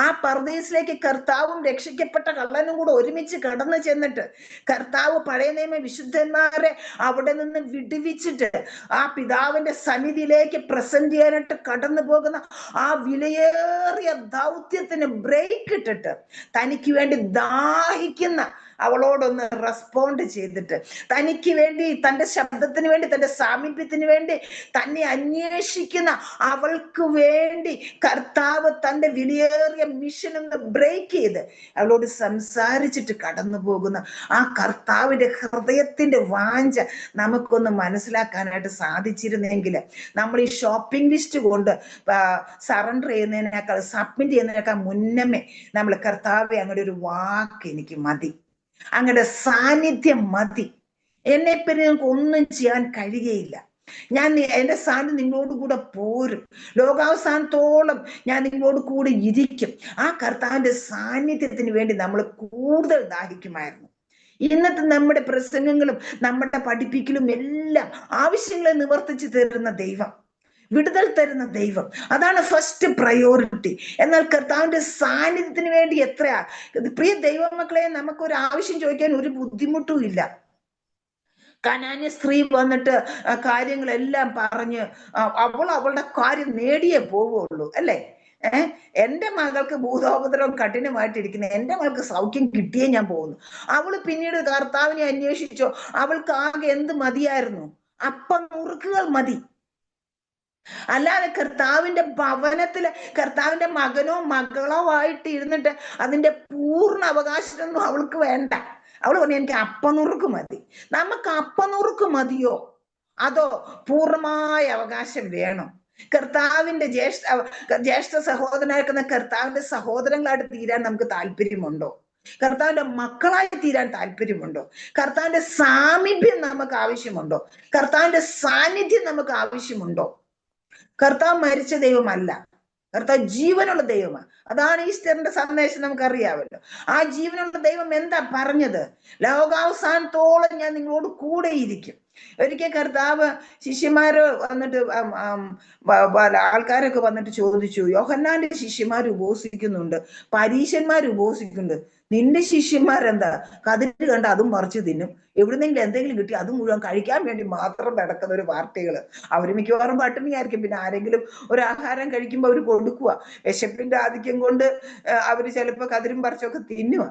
ആ പർദീസിലേക്ക് കർത്താവും രക്ഷിക്കപ്പെട്ട കള്ളനും കൂടെ ഒരുമിച്ച് കടന്നു ചെന്നിട്ട് കർത്താവ് പഴയ നിയമ വിശുദ്ധന്മാരെ അവിടെ നിന്ന് വിടുവിച്ചിട്ട് ആ പിതാവിന്റെ സന്നിധിയിലേക്ക് പ്രസന്റ് ചെയ്യാനായിട്ട് കടന്നു പോകുന്ന ആ വിലയേറിയ ദൗത്യത്തിന് ബ്രേക്ക് ഇട്ടിട്ട് തനിക്ക് വേണ്ടി ദാഹിക്കുന്ന അവളോടൊന്ന് റെസ്പോണ്ട് ചെയ്തിട്ട്, തനിക്ക് വേണ്ടി, തന്റെ ശബ്ദത്തിന് വേണ്ടി, തന്റെ സാമീപ്യത്തിന് വേണ്ടി തന്നെ അന്വേഷിക്കുന്ന അവൾക്ക് വേണ്ടി കർത്താവ് തന്റെ വിലയേറിയ മിഷൻ ഒന്ന് ബ്രേക്ക് ചെയ്ത് അവളോട് സംസാരിച്ചിട്ട് കടന്നു പോകുന്ന ആ കർത്താവിന്റെ ഹൃദയത്തിന്റെ വാഞ്ച നമുക്കൊന്ന് മനസ്സിലാക്കാനായിട്ട് സാധിച്ചിരുന്നെങ്കിൽ, നമ്മൾ ഈ ഷോപ്പിംഗ് ലിസ്റ്റ് കൊണ്ട് സറണ്ടർ ചെയ്യുന്നതിനേക്കാൾ, സബ്മിറ്റ് ചെയ്യുന്നതിനേക്കാൾ മുന്നമേ നമ്മൾ കർത്താവെ അങ്ങയുടെ ഒരു വാക്ക് എനിക്ക് മതി, അങ്ങയുടെ സാന്നിധ്യം മതി, എന്നെ പിന്നെ നിങ്ങൾക്ക് ഒന്നും ചെയ്യാൻ കഴിയുകയില്ല, ഞാൻ എൻ്റെ സാന്നിധ്യം നിങ്ങളോട് കൂടെ പോരും, ലോകാവസാനത്തോളം ഞാൻ നിങ്ങളോട് കൂടെ ഇരിക്കും. ആ കർത്താവിന്റെ സാന്നിധ്യത്തിന് വേണ്ടി നമ്മൾ കൂടുതൽ ദാഹിക്കുമായിരുന്നു. ഇന്നത്തെ നമ്മുടെ പ്രസംഗങ്ങളും നമ്മുടെ പഠിപ്പിക്കലും എല്ലാം ആവശ്യങ്ങളെ നിവർത്തിച്ചു തരുന്ന ദൈവം, വിടുതൽ തരുന്ന ദൈവം, അതാണ് ഫസ്റ്റ് പ്രയോറിറ്റി. എന്നാൽ കർത്താവിന്റെ സാന്നിധ്യത്തിന് വേണ്ടി എത്രയാ പ്രിയ ദൈവമക്കളെ, നമുക്കൊരു ആവശ്യം ചോദിക്കാൻ ഒരു ബുദ്ധിമുട്ടും ഇല്ല. കനാന്യ സ്ത്രീ വന്നിട്ട് കാര്യങ്ങളെല്ലാം പറഞ്ഞ് അവളുടെ കാര്യം നേടിയേ പോവുള്ളൂ, അല്ലേ? എൻ്റെ മകൾക്ക് ഭൂതോപദ്രവം കഠിനമായിട്ടിരിക്കുന്നു, എൻ്റെ മകൾക്ക് സൗഖ്യം കിട്ടിയേ ഞാൻ പോകുന്നു. അവള് പിന്നീട് കർത്താവിനെ അന്വേഷിച്ചോ? അവൾക്ക് ആകെ എന്ത് മതിയായിരുന്നു? അപ്പം നുറുക്കുകൾ മതി. അല്ലാതെ കർത്താവിന്റെ ഭവനത്തില് കർത്താവിന്റെ മകനോ മകളോ ആയിട്ട് ഇരുന്നിട്ട് അതിന്റെ പൂർണ്ണ അവകാശമൊന്നും അവൾക്ക് വേണ്ട. അവൾ പറഞ്ഞു എനിക്ക് അപ്പനുറുക്ക് മതി. നമുക്ക് അപ്പനുറുക്ക് മതിയോ, അതോ പൂർണ്ണമായ അവകാശം വേണം? കർത്താവിന്റെ ജ്യേഷ്ഠ സഹോദരനായിരിക്കുന്ന കർത്താവിന്റെ സഹോദരങ്ങളായിട്ട് തീരാൻ നമുക്ക് താല്പര്യമുണ്ടോ? കർത്താവിന്റെ മക്കളായി തീരാൻ താല്പര്യമുണ്ടോ? കർത്താവിന്റെ സാമീപ്യം നമുക്ക് ആവശ്യമുണ്ടോ? കർത്താവിന്റെ സാന്നിധ്യം നമുക്ക് ആവശ്യമുണ്ടോ? കർത്താവ് മരിച്ച ദൈവമല്ല, കർത്താവ് ജീവനുള്ള ദൈവമാണ്. അതാണ് ഈസ്റ്ററിന്റെ സന്ദേശം, നമുക്കറിയാമല്ലോ. ആ ജീവനുള്ള ദൈവം എന്താ പറഞ്ഞത്? ലോകാവസാനത്തോളം ഞാൻ നിങ്ങളോട് കൂടെ ഇരിക്കും. ഒരിക്കൽ കർത്താവ് ശിഷ്യന്മാര് വന്നിട്ട് ആൾക്കാരൊക്കെ വന്നിട്ട് ചോദിച്ചു, യോഹന്നാന്റെ ശിഷ്യന്മാർ ഉപവസിക്കുന്നുണ്ട്, പരീശന്മാർ ഉപവസിക്കുന്നുണ്ട്, നിന്റെ ശിഷ്യന്മാരെന്താ കതിര് കണ്ട അതും മറിച്ച് തിന്നും, എവിടുന്നെങ്കിലും എന്തെങ്കിലും കിട്ടി അത് മുഴുവൻ കഴിക്കാൻ വേണ്ടി മാത്രം നടക്കുന്ന ഒരു പാർട്ടികള്. അവര് മിക്കവാറും പട്ടിണിയായിരിക്കും. പിന്നെ ആരെങ്കിലും ഒരു ആഹാരം കഴിക്കുമ്പോൾ അവർ കൊടുക്കുക. വിശപ്പിന്റെ ആധിക്യം കൊണ്ട് അവര് ചിലപ്പോ കതിരും പറിച്ചൊക്കെ തിന്നുക.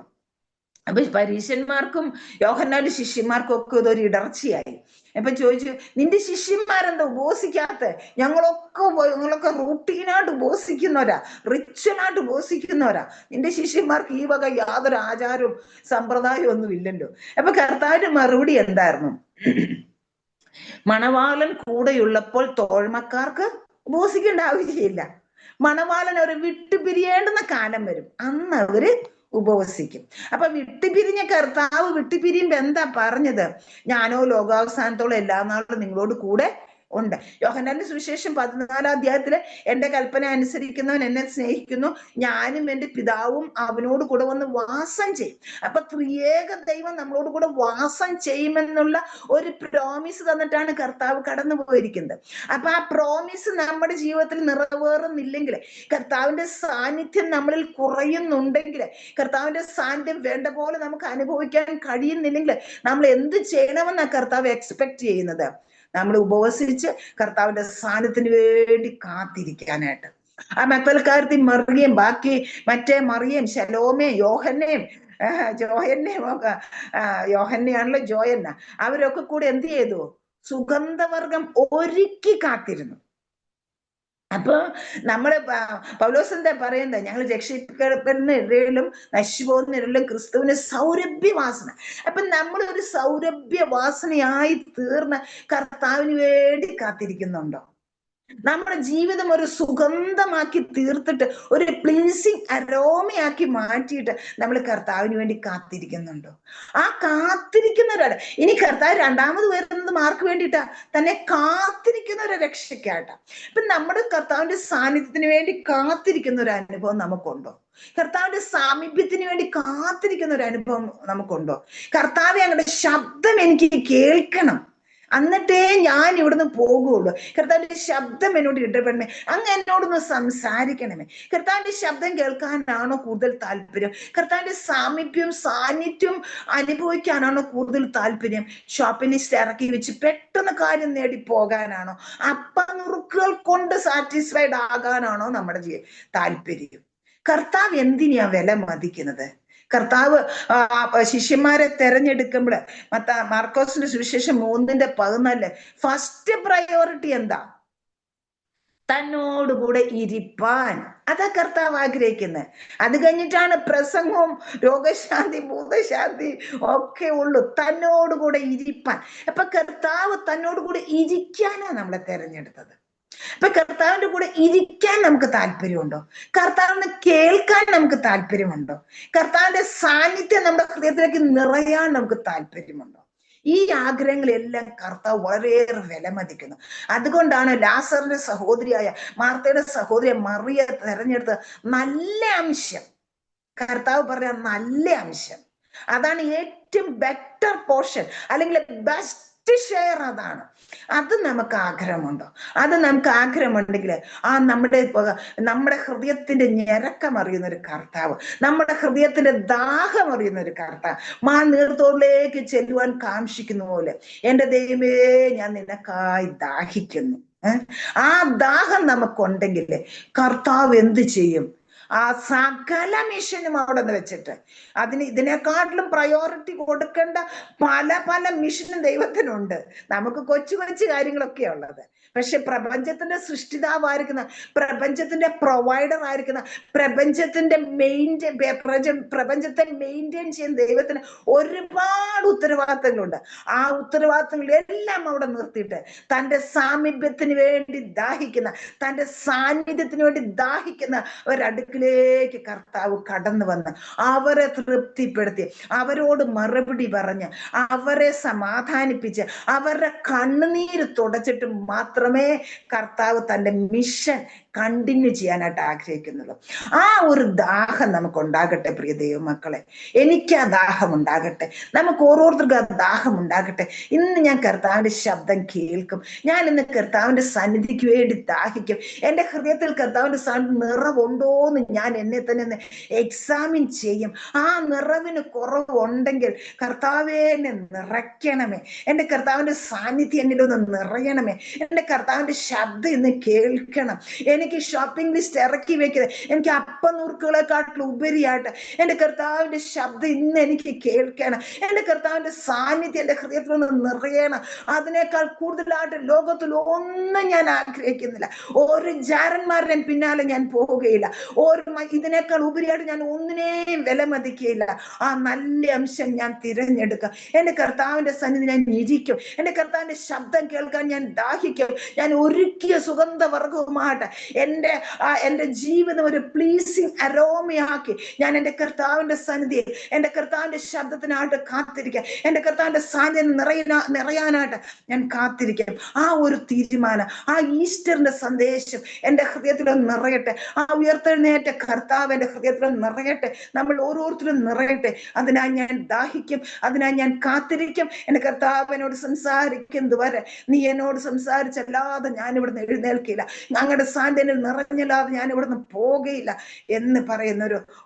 അപ്പൊ പരീശന്മാർക്കും യോഹന്നാന്റെ ശിഷ്യന്മാർക്കും ഒക്കെ ഇതൊരു ഇടർച്ചയായി. അപ്പൊ ചോദിച്ചു, നിന്റെ ശിഷ്യന്മാരെന്താ ഉപവസിക്കാത്ത? ഞങ്ങളൊക്കെ റൂട്ടീനായിട്ട് ഉപവസിക്കുന്നവരാ, റിച്വലായിട്ട് ഉപവസിക്കുന്നവരാ. നിന്റെ ശിഷ്യന്മാർക്ക് ഈ വക യാതൊരു ആചാരവും സമ്പ്രദായവും ഒന്നും ഇല്ലല്ലോ. അപ്പൊ കർത്താവിന്റെ മറുപടി എന്തായിരുന്നു? മണവാളൻ കൂടെയുള്ളപ്പോൾ തോഴ്മക്കാർക്ക് ഉപവസിക്കേണ്ട ആവശ്യമില്ല. മണവാളൻ അവരെ വിട്ടുപിരിയേണ്ടുന്ന കാലം വരും, അന്ന് അവര് ഉപവസിക്കും. അപ്പൊ വിട്ടുപിരിഞ്ഞ കർത്താവ് വിട്ടുപിരിയുമ്പോ എന്താ പറഞ്ഞത്? ഞാനോ ലോകാവസാനത്തോളം എല്ലാ നാളും നിങ്ങളോട് കൂടെ ഉണ്ട്. യോഹന്നാന്റെ സുവിശേഷം 14 അധ്യായത്തില് എന്റെ കൽപ്പന അനുസരിക്കുന്നവൻ എന്നെ സ്നേഹിക്കുന്നു, ഞാനും എന്റെ പിതാവും അവനോട് കൂടെ വന്ന് വാസം ചെയ്യും. അപ്പൊ ത്രിയേക ദൈവം നമ്മളോട് കൂടെ വാസം ചെയ്യുമെന്നുള്ള ഒരു പ്രോമിസ് തന്നിട്ടാണ് കർത്താവ് കടന്നു പോയിരിക്കുന്നത്. അപ്പൊ ആ പ്രോമിസ് നമ്മുടെ ജീവിതത്തിൽ നിറവേറുന്നില്ലെങ്കിൽ, കർത്താവിന്റെ സാന്നിധ്യം നമ്മളിൽ കുറയുന്നുണ്ടെങ്കിൽ, കർത്താവിന്റെ സാന്നിധ്യം വേണ്ട പോലെ നമുക്ക് അനുഭവിക്കാൻ കഴിയുന്നില്ലെങ്കിൽ നമ്മൾ എന്ത് ചെയ്യണമെന്നാ കർത്താവ് എക്സ്പെക്ട് ചെയ്യുന്നത്? നമ്മൾ ഉപവസിച്ച് കർത്താവിന്റെ സാന്നിധ്യത്തിന് വേണ്ടി കാത്തിരിക്കാനായിട്ട്. ആ മക്തൽക്കാരത്തി മറിയം, ബാക്കി മറ്റേ മറിയം, ശലോമയും യോഹന്നയും യോഹന്നയാണല്ലോ ജോയന്ന, അവരൊക്കെ കൂടെ എന്ത് ചെയ്തു? സുഗന്ധവർഗം ഒരുക്കി കാത്തിരുന്നു. അപ്പൊ നമ്മള് പൗലോസ് എന്താ പറയുന്നത്? ഞങ്ങൾ രക്ഷിക്കപ്പെടുന്ന ഇടയിലും നശിച്ചുപോകുന്ന ഇടയിലും ക്രിസ്തുവിന് സൗരഭ്യവാസന. അപ്പൊ നമ്മളൊരു സൗരഭ്യവാസനയായി തീർന്ന കർത്താവിന് വേണ്ടി കാത്തിരിക്കുന്നുണ്ടോ? നമ്മുടെ ജീവിതം ഒരു സുഗന്ധമാക്കി തീർത്തിട്ട് ഒരു പ്ലീസിങ് അരോമയാക്കി മാറ്റിയിട്ട് നമ്മൾ കർത്താവിന് വേണ്ടി കാത്തിരിക്കുന്നുണ്ടോ? ആ കാത്തിരിക്കുന്നവരാണ്. ഇനി കർത്താവ് രണ്ടാമത് വരുന്നത് ആർക്ക് വേണ്ടിയിട്ടാ? തന്നെ കാത്തിരിക്കുന്നവരെ രക്ഷയ്ക്കായിട്ടാ. ഇപ്പൊ നമ്മുടെ കർത്താവിന്റെ സാന്നിധ്യത്തിന് വേണ്ടി കാത്തിരിക്കുന്ന ഒരു അനുഭവം നമുക്കുണ്ടോ? കർത്താവിന്റെ സാമീപ്യത്തിന് വേണ്ടി കാത്തിരിക്കുന്ന ഒരു അനുഭവം നമുക്കുണ്ടോ? കർത്താവെ, അങ്ങയുടെ ശബ്ദം എനിക്ക് കേൾക്കണം, എന്നിട്ടേ ഞാൻ ഇവിടുന്ന് പോകുള്ളൂ. കർത്താവിന്റെ ശബ്ദം എന്നോട് ഇടപെടണമേ, അങ്ങ് എന്നോടൊന്ന് സംസാരിക്കണമേ. കർത്താവിന്റെ ശബ്ദം കേൾക്കാനാണോ കൂടുതൽ താല്പര്യം? കർത്താവിന്റെ സാമീപ്യവും സാന്നിധ്യവും അനുഭവിക്കാനാണോ കൂടുതൽ താല്പര്യം? ഷോപ്പിംഗ് ലിസ്റ്റ് ഇറക്കി വെച്ച് പെട്ടെന്ന് കാര്യം നേടി പോകാനാണോ? അപ്പനുറുക്കുകൾ കൊണ്ട് സാറ്റിസ്ഫൈഡ് ആകാനാണോ നമ്മുടെ താല്പര്യം? കർത്താവ് എന്തിനാ വില മതിക്കുന്നത്? കർത്താവ് ശിഷ്യന്മാരെ തെരഞ്ഞെടുക്കുമ്പോൾ മാർക്കോസിന്റെ സുവിശേഷം 3:14 ഫസ്റ്റ് പ്രയോറിറ്റി എന്താ? തന്നോടുകൂടെ ഇരിപ്പാൻ. അതാ കർത്താവ് ആഗ്രഹിക്കുന്നത്. അത് കഴിഞ്ഞിട്ടാണ് പ്രസംഗവും രോഗശാന്തി ഭൂതശാന്തി ഒക്കെ ഉള്ളു. തന്നോടുകൂടെ ഇരിപ്പാൻ. അപ്പൊ കർത്താവ് തന്നോടുകൂടെ ഇരിക്കാനാ നമ്മളെ തെരഞ്ഞെടുത്തത്. അപ്പൊ കർത്താവിന്റെ കൂടെ ഇരിക്കാൻ നമുക്ക് താല്പര്യമുണ്ടോ? കർത്താവിനെ കേൾക്കാൻ നമുക്ക് താല്പര്യമുണ്ടോ? കർത്താവിന്റെ സാന്നിധ്യം നമ്മുടെ ഹൃദയത്തിലേക്ക് നിറയാൻ നമുക്ക് താല്പര്യമുണ്ടോ? ഈ ആഗ്രഹങ്ങളെല്ലാം കർത്താവ് വളരെയേറെ വിലമതിക്കുന്നു. അതുകൊണ്ടാണ് ലാസറിന്റെ സഹോദരിയായ മാർത്തയുടെ സഹോദരി മറിയ തെരഞ്ഞെടുത്ത നല്ല അംശം. കർത്താവ് പറഞ്ഞ നല്ല അംശം അതാണ് ഏറ്റവും ബെറ്റർ പോർഷൻ, അല്ലെങ്കിൽ ബെസ്റ്റ് ഷെയർ. അതാണ്. അത് നമുക്ക് ആഗ്രഹമുണ്ടോ? അത് നമുക്ക് ആഗ്രഹമുണ്ടെങ്കിൽ നമ്മുടെ ഹൃദയത്തിന്റെ ഞെരക്കം അറിയുന്ന ഒരു കർത്താവ്, നമ്മുടെ ഹൃദയത്തിന്റെ ദാഹം അറിയുന്ന ഒരു കർത്താവ് നീർത്തോളിലേക്ക് ചെല്ലുവാൻ കാക്ഷിക്കുന്ന പോലെ, എന്റെ ദൈവമേ ഞാൻ നിനക്കായി ദാഹിക്കുന്നു. ആ ദാഹം നമുക്കുണ്ടെങ്കിൽ കർത്താവ് എന്ത് ചെയ്യും? ആ സകല മിഷനും അവിടെ നിന്ന് വെച്ചിട്ട് ഇതിനെക്കാട്ടിലും പ്രയോറിറ്റി കൊടുക്കേണ്ട പല പല മിഷനും ദൈവത്തിനുണ്ട്. നമുക്ക് കൊച്ചു കൊച്ചു കാര്യങ്ങളൊക്കെ ഉള്ളത്. പക്ഷെ പ്രപഞ്ചത്തിന്റെ സൃഷ്ടിതാവായിരിക്കുന്ന, പ്രപഞ്ചത്തിന്റെ പ്രൊവൈഡർ ആയിരിക്കുന്ന, പ്രപഞ്ചത്തെ മെയിൻറ്റെയിൻ ചെയ്യുന്ന ദൈവത്തിന് ഒരുപാട് ഉത്തരവാദിത്തങ്ങളുണ്ട്. ആ ഉത്തരവാദിത്തങ്ങളെല്ലാം അവിടെ നിർത്തിയിട്ട് തന്റെ സാമീപ്യത്തിന് വേണ്ടി ദാഹിക്കുന്ന, തന്റെ സാന്നിധ്യത്തിന് വേണ്ടി ദാഹിക്കുന്ന ഒരടുക്ക അടുക്കിലേക്ക് കർത്താവ് കടന്നു വന്ന് അവരെ തൃപ്തിപ്പെടുത്തി, അവരോട് മറുപടി പറഞ്ഞ്, അവരെ സമാധാനിപ്പിച്ച്, അവരുടെ കണ്ണുനീര് തുടച്ചിട്ട് മാത്രമേ കർത്താവ് തന്റെ മിഷൻ കണ്ടിന്യൂ ചെയ്യാനായിട്ട് ആഗ്രഹിക്കുന്നുള്ളൂ. ആ ഒരു ദാഹം നമുക്ക് ഉണ്ടാകട്ടെ പ്രിയ ദൈവമക്കളെ. എനിക്ക് ആ ദാഹം ഉണ്ടാകട്ടെ, നമുക്ക് ഓരോരുത്തർക്കും ആ ദാഹം ഉണ്ടാകട്ടെ. ഇന്ന് ഞാൻ കർത്താവിന്റെ ശബ്ദം കേൾക്കും, ഞാൻ ഇന്ന് കർത്താവിന്റെ സന്നിധിക്ക് വേണ്ടി ദാഹിക്കും. എന്റെ ഹൃദയത്തിൽ കർത്താവിന്റെ നിറവുണ്ടോ എന്ന് ഞാൻ എന്നെ തന്നെ ഒന്ന് എക്സാമിൻ ചെയ്യും. ആ നിറവിന് കുറവുണ്ടെങ്കിൽ കർത്താവേ എന്നെ നിറയ്ക്കണമേ, എന്റെ കർത്താവിന്റെ സാന്നിധ്യം എന്നിലൊന്ന് നിറയണമേ, എന്റെ കർത്താവിന്റെ ശബ്ദം ഇന്ന് കേൾക്കണം. എനിക്ക് ഷോപ്പിംഗ് ലിസ്റ്റ് ഇറക്കി വെക്കുന്നത്, എനിക്ക് അപ്പനുറുക്കുകളെക്കാട്ടിലും ഉപരിയായിട്ട് എന്റെ കർത്താവിന്റെ ശബ്ദം ഇന്ന് എനിക്ക് കേൾക്കണം. എന്റെ കർത്താവിന്റെ സാന്നിധ്യം എന്റെ ഹൃദയത്തിൽ നിന്ന് നിറയണം. അതിനേക്കാൾ കൂടുതലായിട്ട് ലോകത്തിൽ ഒന്നും ഞാൻ ആഗ്രഹിക്കുന്നില്ല. ഒരു ജാരന്മാരുടെ പിന്നാലെ ഞാൻ പോവുകയില്ല. ഇതിനേക്കാൾ ഉപരിയായിട്ട് ഞാൻ ഒന്നിനെയും വിലമതിക്കുകയില്ല. ആ നല്ല അംശം ഞാൻ തിരഞ്ഞെടുക്കാം. എന്റെ കർത്താവിന്റെ സന്നിധി ഞാൻ ഇരിക്കും. എന്റെ കർത്താവിന്റെ ശബ്ദം കേൾക്കാൻ ഞാൻ ദാഹിക്കും. ഞാൻ ഒരുക്കിയ സുഗന്ധവർഗവുമായിട്ട് എന്റെ ജീവിതം ഒരു പ്ലീസിങ് അരോമയാക്കി ഞാൻ എന്റെ കർത്താവിന്റെ സന്നിധിയിൽ എന്റെ കർത്താവിന്റെ ശബ്ദത്തിനായിട്ട് കാത്തിരിക്കാം. എന്റെ കർത്താവിന്റെ സാന്നിധ്യം നിറയാനായിട്ട് ഞാൻ കാത്തിരിക്കാം. ആ ഒരു തീരുമാനം, ആ ഈസ്റ്ററിന്റെ സന്ദേശം എന്റെ ഹൃദയത്തിൽ നിറയട്ടെ. ആ ഉയർത്തെഴുന്നേറ്റ കർത്താവ് എന്റെ ഹൃദയത്തിൽ നിറയട്ടെ. നമ്മൾ ഓരോരുത്തരും നിറയട്ടെ. അതിനായി ഞാൻ ദാഹിക്കും, അതിനായി ഞാൻ കാത്തിരിക്കും. എന്റെ കർത്താവിനോട് സംസാരിക്കുന്നത് വരെ നീ എന്നോട് സംസാരിച്ചല്ലാതെ ഞാൻ ഇവിടുന്ന് എഴുന്നേൽക്കില്ല, ഞങ്ങളുടെ സാന്നിധ്യം നിറഞ്ഞല്ലാതെ ഞാൻ ഇവിടുന്ന് പോകുകയില്ല എന്ന് പറയുന്ന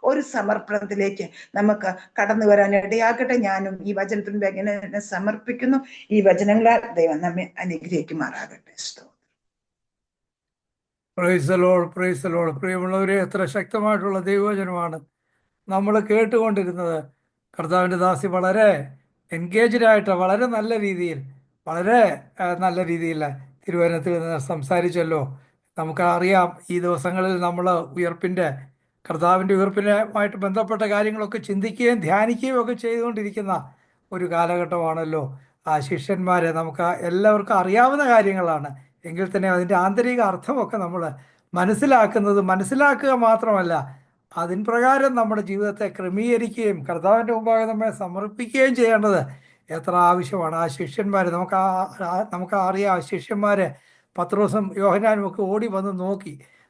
ഒരു സമർപ്പണത്തിലേക്ക് നമുക്ക് കടന്നു വരാൻ ഇടയാക്കട്ടെ. ഞാനും ഈ വചനത്തിന് എന്നെ സമർപ്പിക്കുന്നു. ഈ വചനങ്ങളാൽ ദൈവം നമ്മെ അനുഗ്രഹിക്കുമാറാകട്ടെ. Praise the Lord, praise the Lord. പ്രിയമുള്ളവരെ, എത്ര ശക്തമായിട്ടുള്ള ദൈവവചനമാണ് നമ്മൾ കേട്ടുകൊണ്ടിരുന്നത്. കർത്താവിൻ്റെ ദാസി വളരെ എൻഗേജ്ഡായിട്ട് വളരെ നല്ല രീതിയിൽ തിരുവചനത്തിൽ നിന്ന് സംസാരിച്ചല്ലോ. നമുക്കറിയാം, ഈ ദിവസങ്ങളിൽ നമ്മൾ കർത്താവിൻ്റെ ഉയർപ്പിനുമായിട്ട് ബന്ധപ്പെട്ട കാര്യങ്ങളൊക്കെ ചിന്തിക്കുകയും ധ്യാനിക്കുകയും ഒക്കെ ചെയ്തുകൊണ്ടിരിക്കുന്ന ഒരു കാലഘട്ടമാണല്ലോ. ആ ശിഷ്യന്മാരെ നമുക്ക് എല്ലാവർക്കും അറിയാവുന്ന കാര്യങ്ങളാണ്. എങ്കിൽ തന്നെ അതിൻ്റെ ആന്തരിക അർത്ഥമൊക്കെ നമ്മൾ മനസ്സിലാക്കുക മാത്രമല്ല, അതിൻ പ്രകാരം നമ്മുടെ ജീവിതത്തെ ക്രമീകരിക്കുകയും കർത്താവിൻ്റെ മുമ്പാകെ നമ്മെ സമർപ്പിക്കുകയും ചെയ്യേണ്ടത് എത്ര ആവശ്യമാണ്. ആ ശിഷ്യന്മാർ നമുക്ക് അറിയാം. ആ ശിഷ്യന്മാർ പത്രോസും യോഹന്നാനും ഒക്കെ ഓടി വന്ന്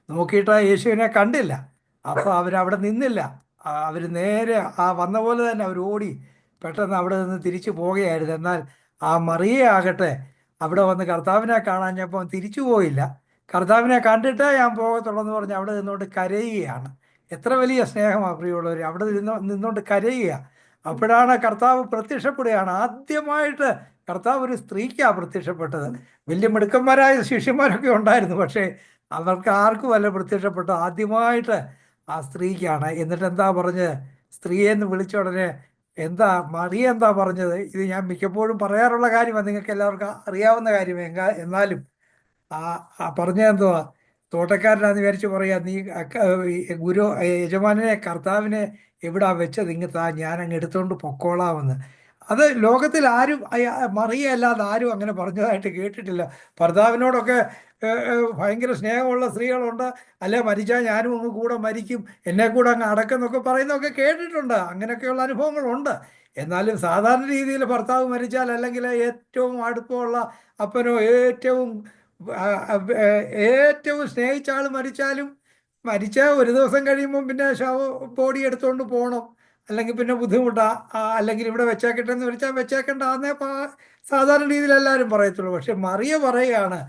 നോക്കിയിട്ട് യേശുവിനെ കണ്ടില്ല. അപ്പോൾ അവരവിടെ നിന്നില്ല. അവർ നേരെ വന്ന പോലെ തന്നെ അവർ ഓടി പെട്ടെന്ന് അവിടെ നിന്ന് തിരിച്ചു പോവുകയായിരുന്നു. എന്നാൽ ആ മറിയ ആകട്ടെ അവിടെ വന്ന് കർത്താവിനെ കാണാഞ്ഞപ്പോൾ തിരിച്ചു പോയില്ല. കർത്താവിനെ കണ്ടിട്ടേ ഞാൻ പോകത്തുള്ളൂ എന്ന് പറഞ്ഞ് അവിടെ നിന്നുകൊണ്ട് കരയുകയാണ്. എത്ര വലിയ സ്നേഹമാണ് പ്രിയമുള്ളവർ! അവിടെ നിന്നുകൊണ്ട് കരയുക. അപ്പോഴാണ് കർത്താവ് പ്രത്യക്ഷപ്പെടുകയാണ്. ആദ്യമായിട്ട് കർത്താവ് ഒരു സ്ത്രീക്കാണ് പ്രത്യക്ഷപ്പെട്ടത്. വലിയ മിടുക്കന്മാരായ ശിഷ്യന്മാരൊക്കെ ഉണ്ടായിരുന്നു, പക്ഷേ അവർക്ക് ആർക്കും അല്ല പ്രത്യക്ഷപ്പെട്ടത്. ആദ്യമായിട്ട് ആ സ്ത്രീക്കാണ്. എന്നിട്ട് എന്താ പറഞ്ഞത്? സ്ത്രീയെന്ന് വിളിച്ച ഉടനെ മറിയ എന്താ പറഞ്ഞത്? ഇത് ഞാൻ മിക്കപ്പോഴും പറയാറുള്ള കാര്യമാണ്, നിങ്ങൾക്ക് എല്ലാവർക്കും അറിയാവുന്ന കാര്യം. എന്നാലും പറഞ്ഞത് എന്തുവാ? തോട്ടക്കാരനാന്ന് വിചാരിച്ച് പറയാ, നീ യജമാനെ കർത്താവിനെ എവിടാ വെച്ചത്? ഇങ്ങത്താ, ഞാൻ അങ്ങ് എടുത്തുകൊണ്ട് പൊക്കോളാമെന്ന്. അത് ലോകത്തിൽ ആരും, മറിയ അല്ലാതെ ആരും അങ്ങനെ പറഞ്ഞതായിട്ട് കേട്ടിട്ടില്ല. ഭർത്താവിനോടൊക്കെ ഭയങ്കര സ്നേഹമുള്ള സ്ത്രീകളുണ്ട്. അല്ലെ, മരിച്ചാൽ ഞാനും അങ്ങ് കൂടെ മരിക്കും, എന്നെ കൂടെ അങ്ങ് അടക്കെന്നൊക്കെ പറയുന്നതൊക്കെ കേട്ടിട്ടുണ്ട്. അങ്ങനെയൊക്കെയുള്ള അനുഭവങ്ങളുണ്ട്. എന്നാലും സാധാരണ രീതിയിൽ ഭർത്താവ് മരിച്ചാൽ, അല്ലെങ്കിൽ ഏറ്റവും അടുപ്പമുള്ള അപ്പനോ ഏറ്റവും സ്നേഹിച്ച ആൾ മരിച്ച ഒരു ദിവസം കഴിയുമ്പം പിന്നെ ബോഡി എടുത്തുകൊണ്ട് പോകണം, അല്ലെങ്കിൽ പിന്നെ ബുദ്ധിമുട്ടാ, അല്ലെങ്കിൽ ഇവിടെ വെച്ചേക്കട്ടെ എന്ന് വിളിച്ചാൽ വെച്ചേക്കണ്ട എന്നേ സാധാരണ രീതിയിൽ എല്ലാവരും പറയത്തുള്ളൂ. പക്ഷെ മറിയ പറയുകയാണ്,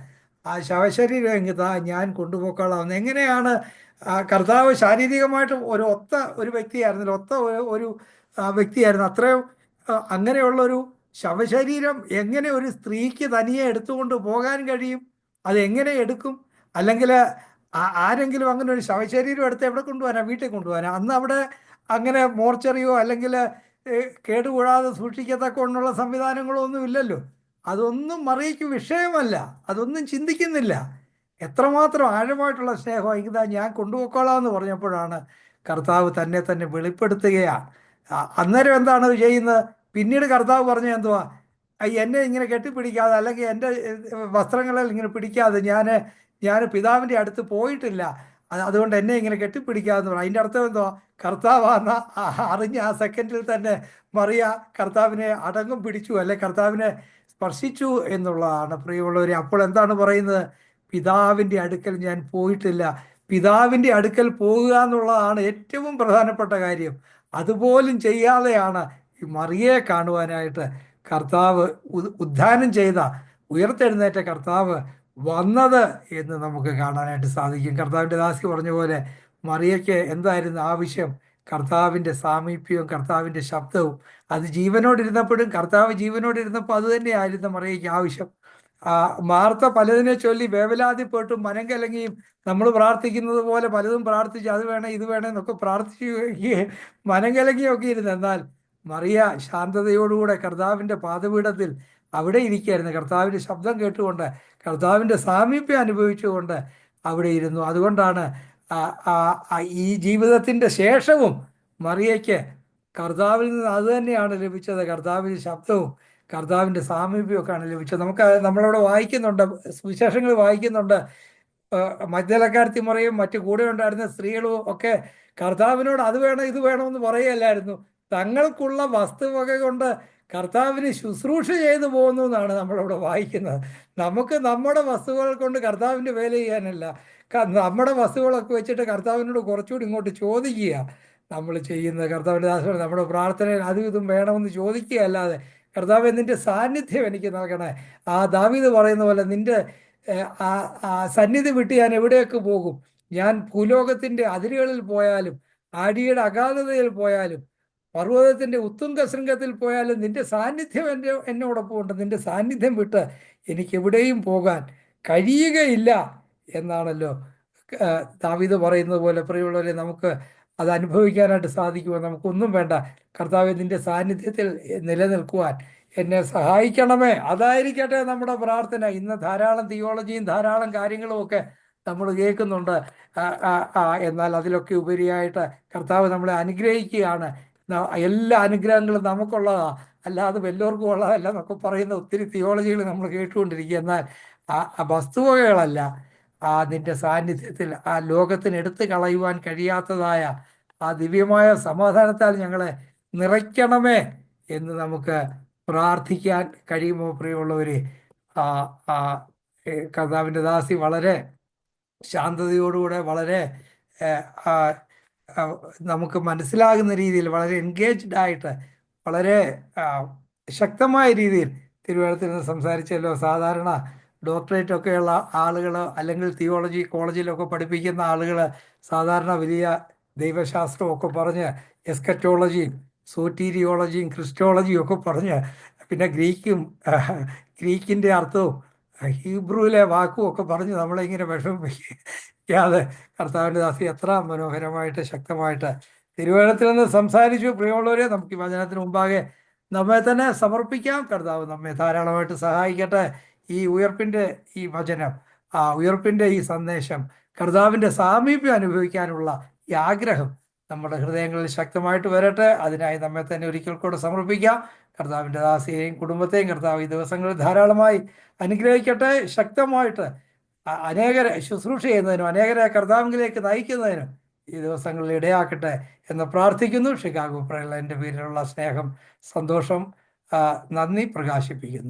ആ ശവശരീരം എങ്ങത്താ, ഞാൻ കൊണ്ടുപോയിക്കോളാം. എങ്ങനെയാണ് കർത്താവ് ശാരീരികമായിട്ട് ഒരു വ്യക്തിയായിരുന്നില്ല, ഒരു വ്യക്തിയായിരുന്നു. അത്രയും അങ്ങനെയുള്ളൊരു ശവശരീരം എങ്ങനെ ഒരു സ്ത്രീക്ക് തനിയെ എടുത്തുകൊണ്ട് പോകാൻ കഴിയും? അതെങ്ങനെ എടുക്കും? അല്ലെങ്കിൽ ആരെങ്കിലും അങ്ങനെ ഒരു ശവശരീരം എടുത്ത് എവിടെ കൊണ്ടുപോകാനാ? വീട്ടിൽ കൊണ്ടുപോകാനാ? അന്ന് അവിടെ അങ്ങനെ മോർച്ചറിയോ അല്ലെങ്കിൽ കേടുകൂടാതെ സൂക്ഷിക്കത്തക്കൊണ്ടുള്ള സംവിധാനങ്ങളോ ഒന്നും ഇല്ലല്ലോ. അതൊന്നും മറിയയ്ക്ക് വിഷയമല്ല, അതൊന്നും ചിന്തിക്കുന്നില്ല. എത്രമാത്രം ആഴമായിട്ടുള്ള സ്നേഹം! ഇതാ ഞാൻ കൊണ്ടുപോയിക്കോളാം എന്ന് പറഞ്ഞപ്പോഴാണ് കർത്താവ് തന്നെ വെളിപ്പെടുത്തുകയാണ്. അന്നേരം എന്താണ് ചെയ്യുന്നത്? പിന്നീട് കർത്താവ് പറഞ്ഞ എന്തുവാ? എന്നെ ഇങ്ങനെ കെട്ടിപ്പിടിക്കാതെ, അല്ലെങ്കിൽ എൻ്റെ വസ്ത്രങ്ങളിൽ ഇങ്ങനെ പിടിക്കാതെ ഞാൻ പിതാവിൻ്റെ അടുത്ത് പോയിട്ടില്ല. അതുകൊണ്ട് എന്നെ ഇങ്ങനെ കെട്ടിപ്പിടിക്കാമെന്ന് പറഞ്ഞു. അതിൻ്റെ അർത്ഥം എന്തോ, കർത്താവാന്ന അറിഞ്ഞ ആ സെക്കൻഡിൽ തന്നെ മറിയ കർത്താവിനെ അടങ്ങും പിടിച്ചു, അല്ലെ കർത്താവിനെ സ്പർശിച്ചു എന്നുള്ളതാണ് പ്രിയമുള്ളവരെ. അപ്പോൾ എന്താണ് പറയുന്നത്? പിതാവിൻ്റെ അടുക്കൽ ഞാൻ പോയിട്ടില്ല. പിതാവിൻ്റെ അടുക്കൽ പോകുക എന്നുള്ളതാണ് ഏറ്റവും പ്രധാനപ്പെട്ട കാര്യം. അതുപോലും ചെയ്യാതെയാണ് ഈ മറിയയെ കാണുവാനായിട്ട് കർത്താവ്, ഉദ്ധാനം ചെയ്ത ഉയർത്തെഴുന്നേറ്റ കർത്താവ് വന്നത് എന്ന് നമുക്ക് കാണാനായിട്ട് സാധിക്കും. കർത്താവിൻ്റെ ദാസി പറഞ്ഞ പോലെ മറിയയ്ക്ക് എന്തായിരുന്നു ആവശ്യം? കർത്താവിൻ്റെ സാമീപ്യവും കർത്താവിൻ്റെ ശബ്ദവും. അത് ജീവനോടിരുന്നപ്പോഴും, കർത്താവ് ജീവനോടിരുന്നപ്പോൾ അത് തന്നെയായിരുന്നു മറിയയ്ക്ക് ആവശ്യം. മാർത്ത പലതിനെ ചൊല്ലി വേവലാതിപ്പെട്ടും മനം കലങ്ങിയും നമ്മൾ പ്രാർത്ഥിക്കുന്നത് പോലെ പലതും പ്രാർത്ഥിച്ച് അത് വേണം ഇത് വേണം എന്നൊക്കെ പ്രാർത്ഥിക്കുകയും മനം കലങ്ങിയൊക്കെ ഇരുന്നു. എന്നാൽ മറിയ ശാന്തതയോടുകൂടെ കർത്താവിൻ്റെ പാദപീഠത്തിൽ അവിടെ ഇരിക്കുകയായിരുന്നു. കർത്താവിൻ്റെ ശബ്ദം കേട്ടുകൊണ്ട്, കർത്താവിൻ്റെ സാമീപ്യം അനുഭവിച്ചുകൊണ്ട് അവിടെ ഇരുന്നു. അതുകൊണ്ടാണ് ഈ ജീവിതത്തിൻ്റെ ശേഷവും മറിയയ്ക്ക് കർത്താവിൽ നിന്ന് അത് തന്നെയാണ് ലഭിച്ചത്. കർത്താവിൻ്റെ ശബ്ദവും കർത്താവിൻ്റെ സാമീപ്യമൊക്കെയാണ് ലഭിച്ചത്. നമ്മളവിടെ വായിക്കുന്നുണ്ട്, സുവിശേഷങ്ങൾ വായിക്കുന്നുണ്ട്, മഗ്ദലക്കാരത്തി മറിയയും മറ്റു കൂടെ ഉണ്ടായിരുന്ന സ്ത്രീകളും ഒക്കെ കർത്താവിനോട് അത് വേണം ഇത് വേണമെന്ന് പറയുകയല്ലായിരുന്നു, തങ്ങൾക്കുള്ള വസ്തുവക കൊണ്ട് കർത്താവിന് ശുശ്രൂഷ ചെയ്തു പോകുന്നു എന്നാണ് നമ്മളവിടെ വായിക്കുന്നത്. നമുക്ക് നമ്മുടെ വസ്തുക്കൾ കൊണ്ട് കർത്താവിൻ്റെ വേല ചെയ്യാനല്ല, നമ്മുടെ വസ്തുക്കളൊക്കെ വെച്ചിട്ട് കർത്താവിനോട് കുറച്ചുകൂടി ഇങ്ങോട്ട് ചോദിക്കുക നമ്മൾ ചെയ്യുന്നത്. കർത്താവിൻ്റെ ദാസൻ നമ്മുടെ പ്രാർത്ഥനയിൽ അതും ഇതും വേണമെന്ന് ചോദിക്കുക അല്ലാതെ, കർത്താവ് നിൻ്റെ സാന്നിധ്യം എനിക്ക് നൽകണേ. ദാവീദ് പറയുന്ന പോലെ, നിൻ്റെ സന്നിധി വിട്ട് ഞാൻ എവിടെയൊക്കെ പോകും? ഞാൻ ഭൂലോകത്തിൻ്റെ അതിരുകളിൽ പോയാലും, ആടിയുടെ അഗാധതയിൽ പോയാലും, പർവ്വതത്തിൻ്റെ ഉത്തുംഗ ശൃംഗത്തിൽ പോയാലും നിൻ്റെ സാന്നിധ്യം എന്നോടൊപ്പം ഉണ്ട്. നിൻ്റെ സാന്നിധ്യം വിട്ട് എനിക്ക് എവിടെയും പോകാൻ കഴിയുകയില്ല എന്നാണല്ലോ ദാവീദ് പറയുന്നത് പോലെ. പ്രിയമുള്ളവരെ, നമുക്ക് അത് അനുഭവിക്കാനായിട്ട് സാധിക്കുമോ? നമുക്കൊന്നും വേണ്ട, കർത്താവേ നിൻ്റെ സാന്നിധ്യത്തിൽ നിലനിൽക്കുവാൻ എന്നെ സഹായിക്കണമേ. അതായിരിക്കട്ടെ നമ്മുടെ പ്രാർത്ഥന. ഇന്ന് ധാരാളം തിയോളജിയും ധാരാളം കാര്യങ്ങളും ഒക്കെ നമ്മൾ കേൾക്കുന്നുണ്ട്. എന്നാൽ അതിലൊക്കെ ഉപരിയായിട്ട് കർത്താവ് നമ്മളെ അനുഗ്രഹിക്കുകയാണ്. എല്ലാ അനുഗ്രഹങ്ങളും നമുക്കുള്ളതാ, അല്ലാതെ വല്ലവർക്കും ഉള്ളതല്ല എന്നൊക്കെ പറയുന്ന ഒത്തിരി തിയോളജികൾ നമ്മൾ കേട്ടുകൊണ്ടിരിക്കുക. എന്നാൽ വസ്തുവകകളല്ല, നിന്റെ സാന്നിധ്യത്തിൽ ലോകത്തിന് എടുത്തു കളയുവാൻ കഴിയാത്തതായ ദിവ്യമായ സമാധാനത്താൽ ഞങ്ങളെ നിറയ്ക്കണമേ എന്ന് നമുക്ക് പ്രാർത്ഥിക്കാൻ കഴിയുമോ? പ്രിയമുള്ളവരെ, കർത്താവിൻ്റെ ദാസി വളരെ ശാന്തതയോടുകൂടെ, വളരെ നമുക്ക് മനസ്സിലാകുന്ന രീതിയിൽ, വളരെ എൻഗേജ്ഡ് ആയിട്ട്, വളരെ ശക്തമായ രീതിയിൽ തിരുവനന്തപുരത്ത് നിന്ന് സംസാരിച്ചല്ലോ. സാധാരണ ഡോക്ടറേറ്റ് ഒക്കെയുള്ള ആളുകൾ, അല്ലെങ്കിൽ തിയോളജി കോളേജിലൊക്കെ പഠിപ്പിക്കുന്ന ആളുകൾ സാധാരണ വലിയ ദൈവശാസ്ത്രമൊക്കെ പറഞ്ഞ് എസ്കറ്റോളജിയും സോറ്റീരിയോളജിയും ക്രിസ്റ്റോളജിയും ഒക്കെ പറഞ്ഞ്, പിന്നെ ഗ്രീക്കിൻ്റെ അർത്ഥവും ഹീബ്രുവിലെ വാക്കും ഒക്കെ പറഞ്ഞ് നമ്മളെ ഇങ്ങനെ വിഷമിപ്പിക്കാതെ കർത്താവിൻ്റെ ദാസി എത്ര മനോഹരമായിട്ട് ശക്തമായിട്ട് തിരുവനന്തപുരത്തിൽ നിന്ന് സംസാരിച്ചു. പ്രിയമുള്ളവരെ, നമുക്ക് ഈ വചനത്തിന് മുമ്പാകെ നമ്മെ തന്നെ സമർപ്പിക്കാം. കർത്താവ് നമ്മെ ധാരാളമായിട്ട് സഹായിക്കട്ടെ. ഈ ഉയർപ്പിൻ്റെ ഈ വചനം, ഉയർപ്പിൻ്റെ ഈ സന്ദേശം, കർത്താവിൻ്റെ സാമീപ്യം അനുഭവിക്കാനുള്ള ഈ ആഗ്രഹം നമ്മുടെ ഹൃദയങ്ങളിൽ ശക്തമായിട്ട് വരട്ടെ. അതിനായി നമ്മെ തന്നെ ഒരിക്കൽ കൂടെ സമർപ്പിക്കാം. കർത്താവിൻ്റെ ദാസിയെയും കുടുംബത്തെയും കർത്താവ് ഈ ദിവസങ്ങളിൽ ധാരാളമായി അനുഗ്രഹിക്കട്ടെ. ശക്തമായിട്ട് അനേകരെ ശുശ്രൂഷ ചെയ്യുന്നതിനും അനേകരെ കർത്താവിലേക്ക് നയിക്കുന്നതിനും ഈ ദിവസങ്ങളിൽ ഇടയാക്കട്ടെ എന്ന് പ്രാർത്ഥിക്കുന്നു. ഷിക്കാഗോ പ്രയർ എൻ്റെ പേരിലുള്ള സ്നേഹം, സന്തോഷം, നന്ദി പ്രകാശിപ്പിക്കുന്നു.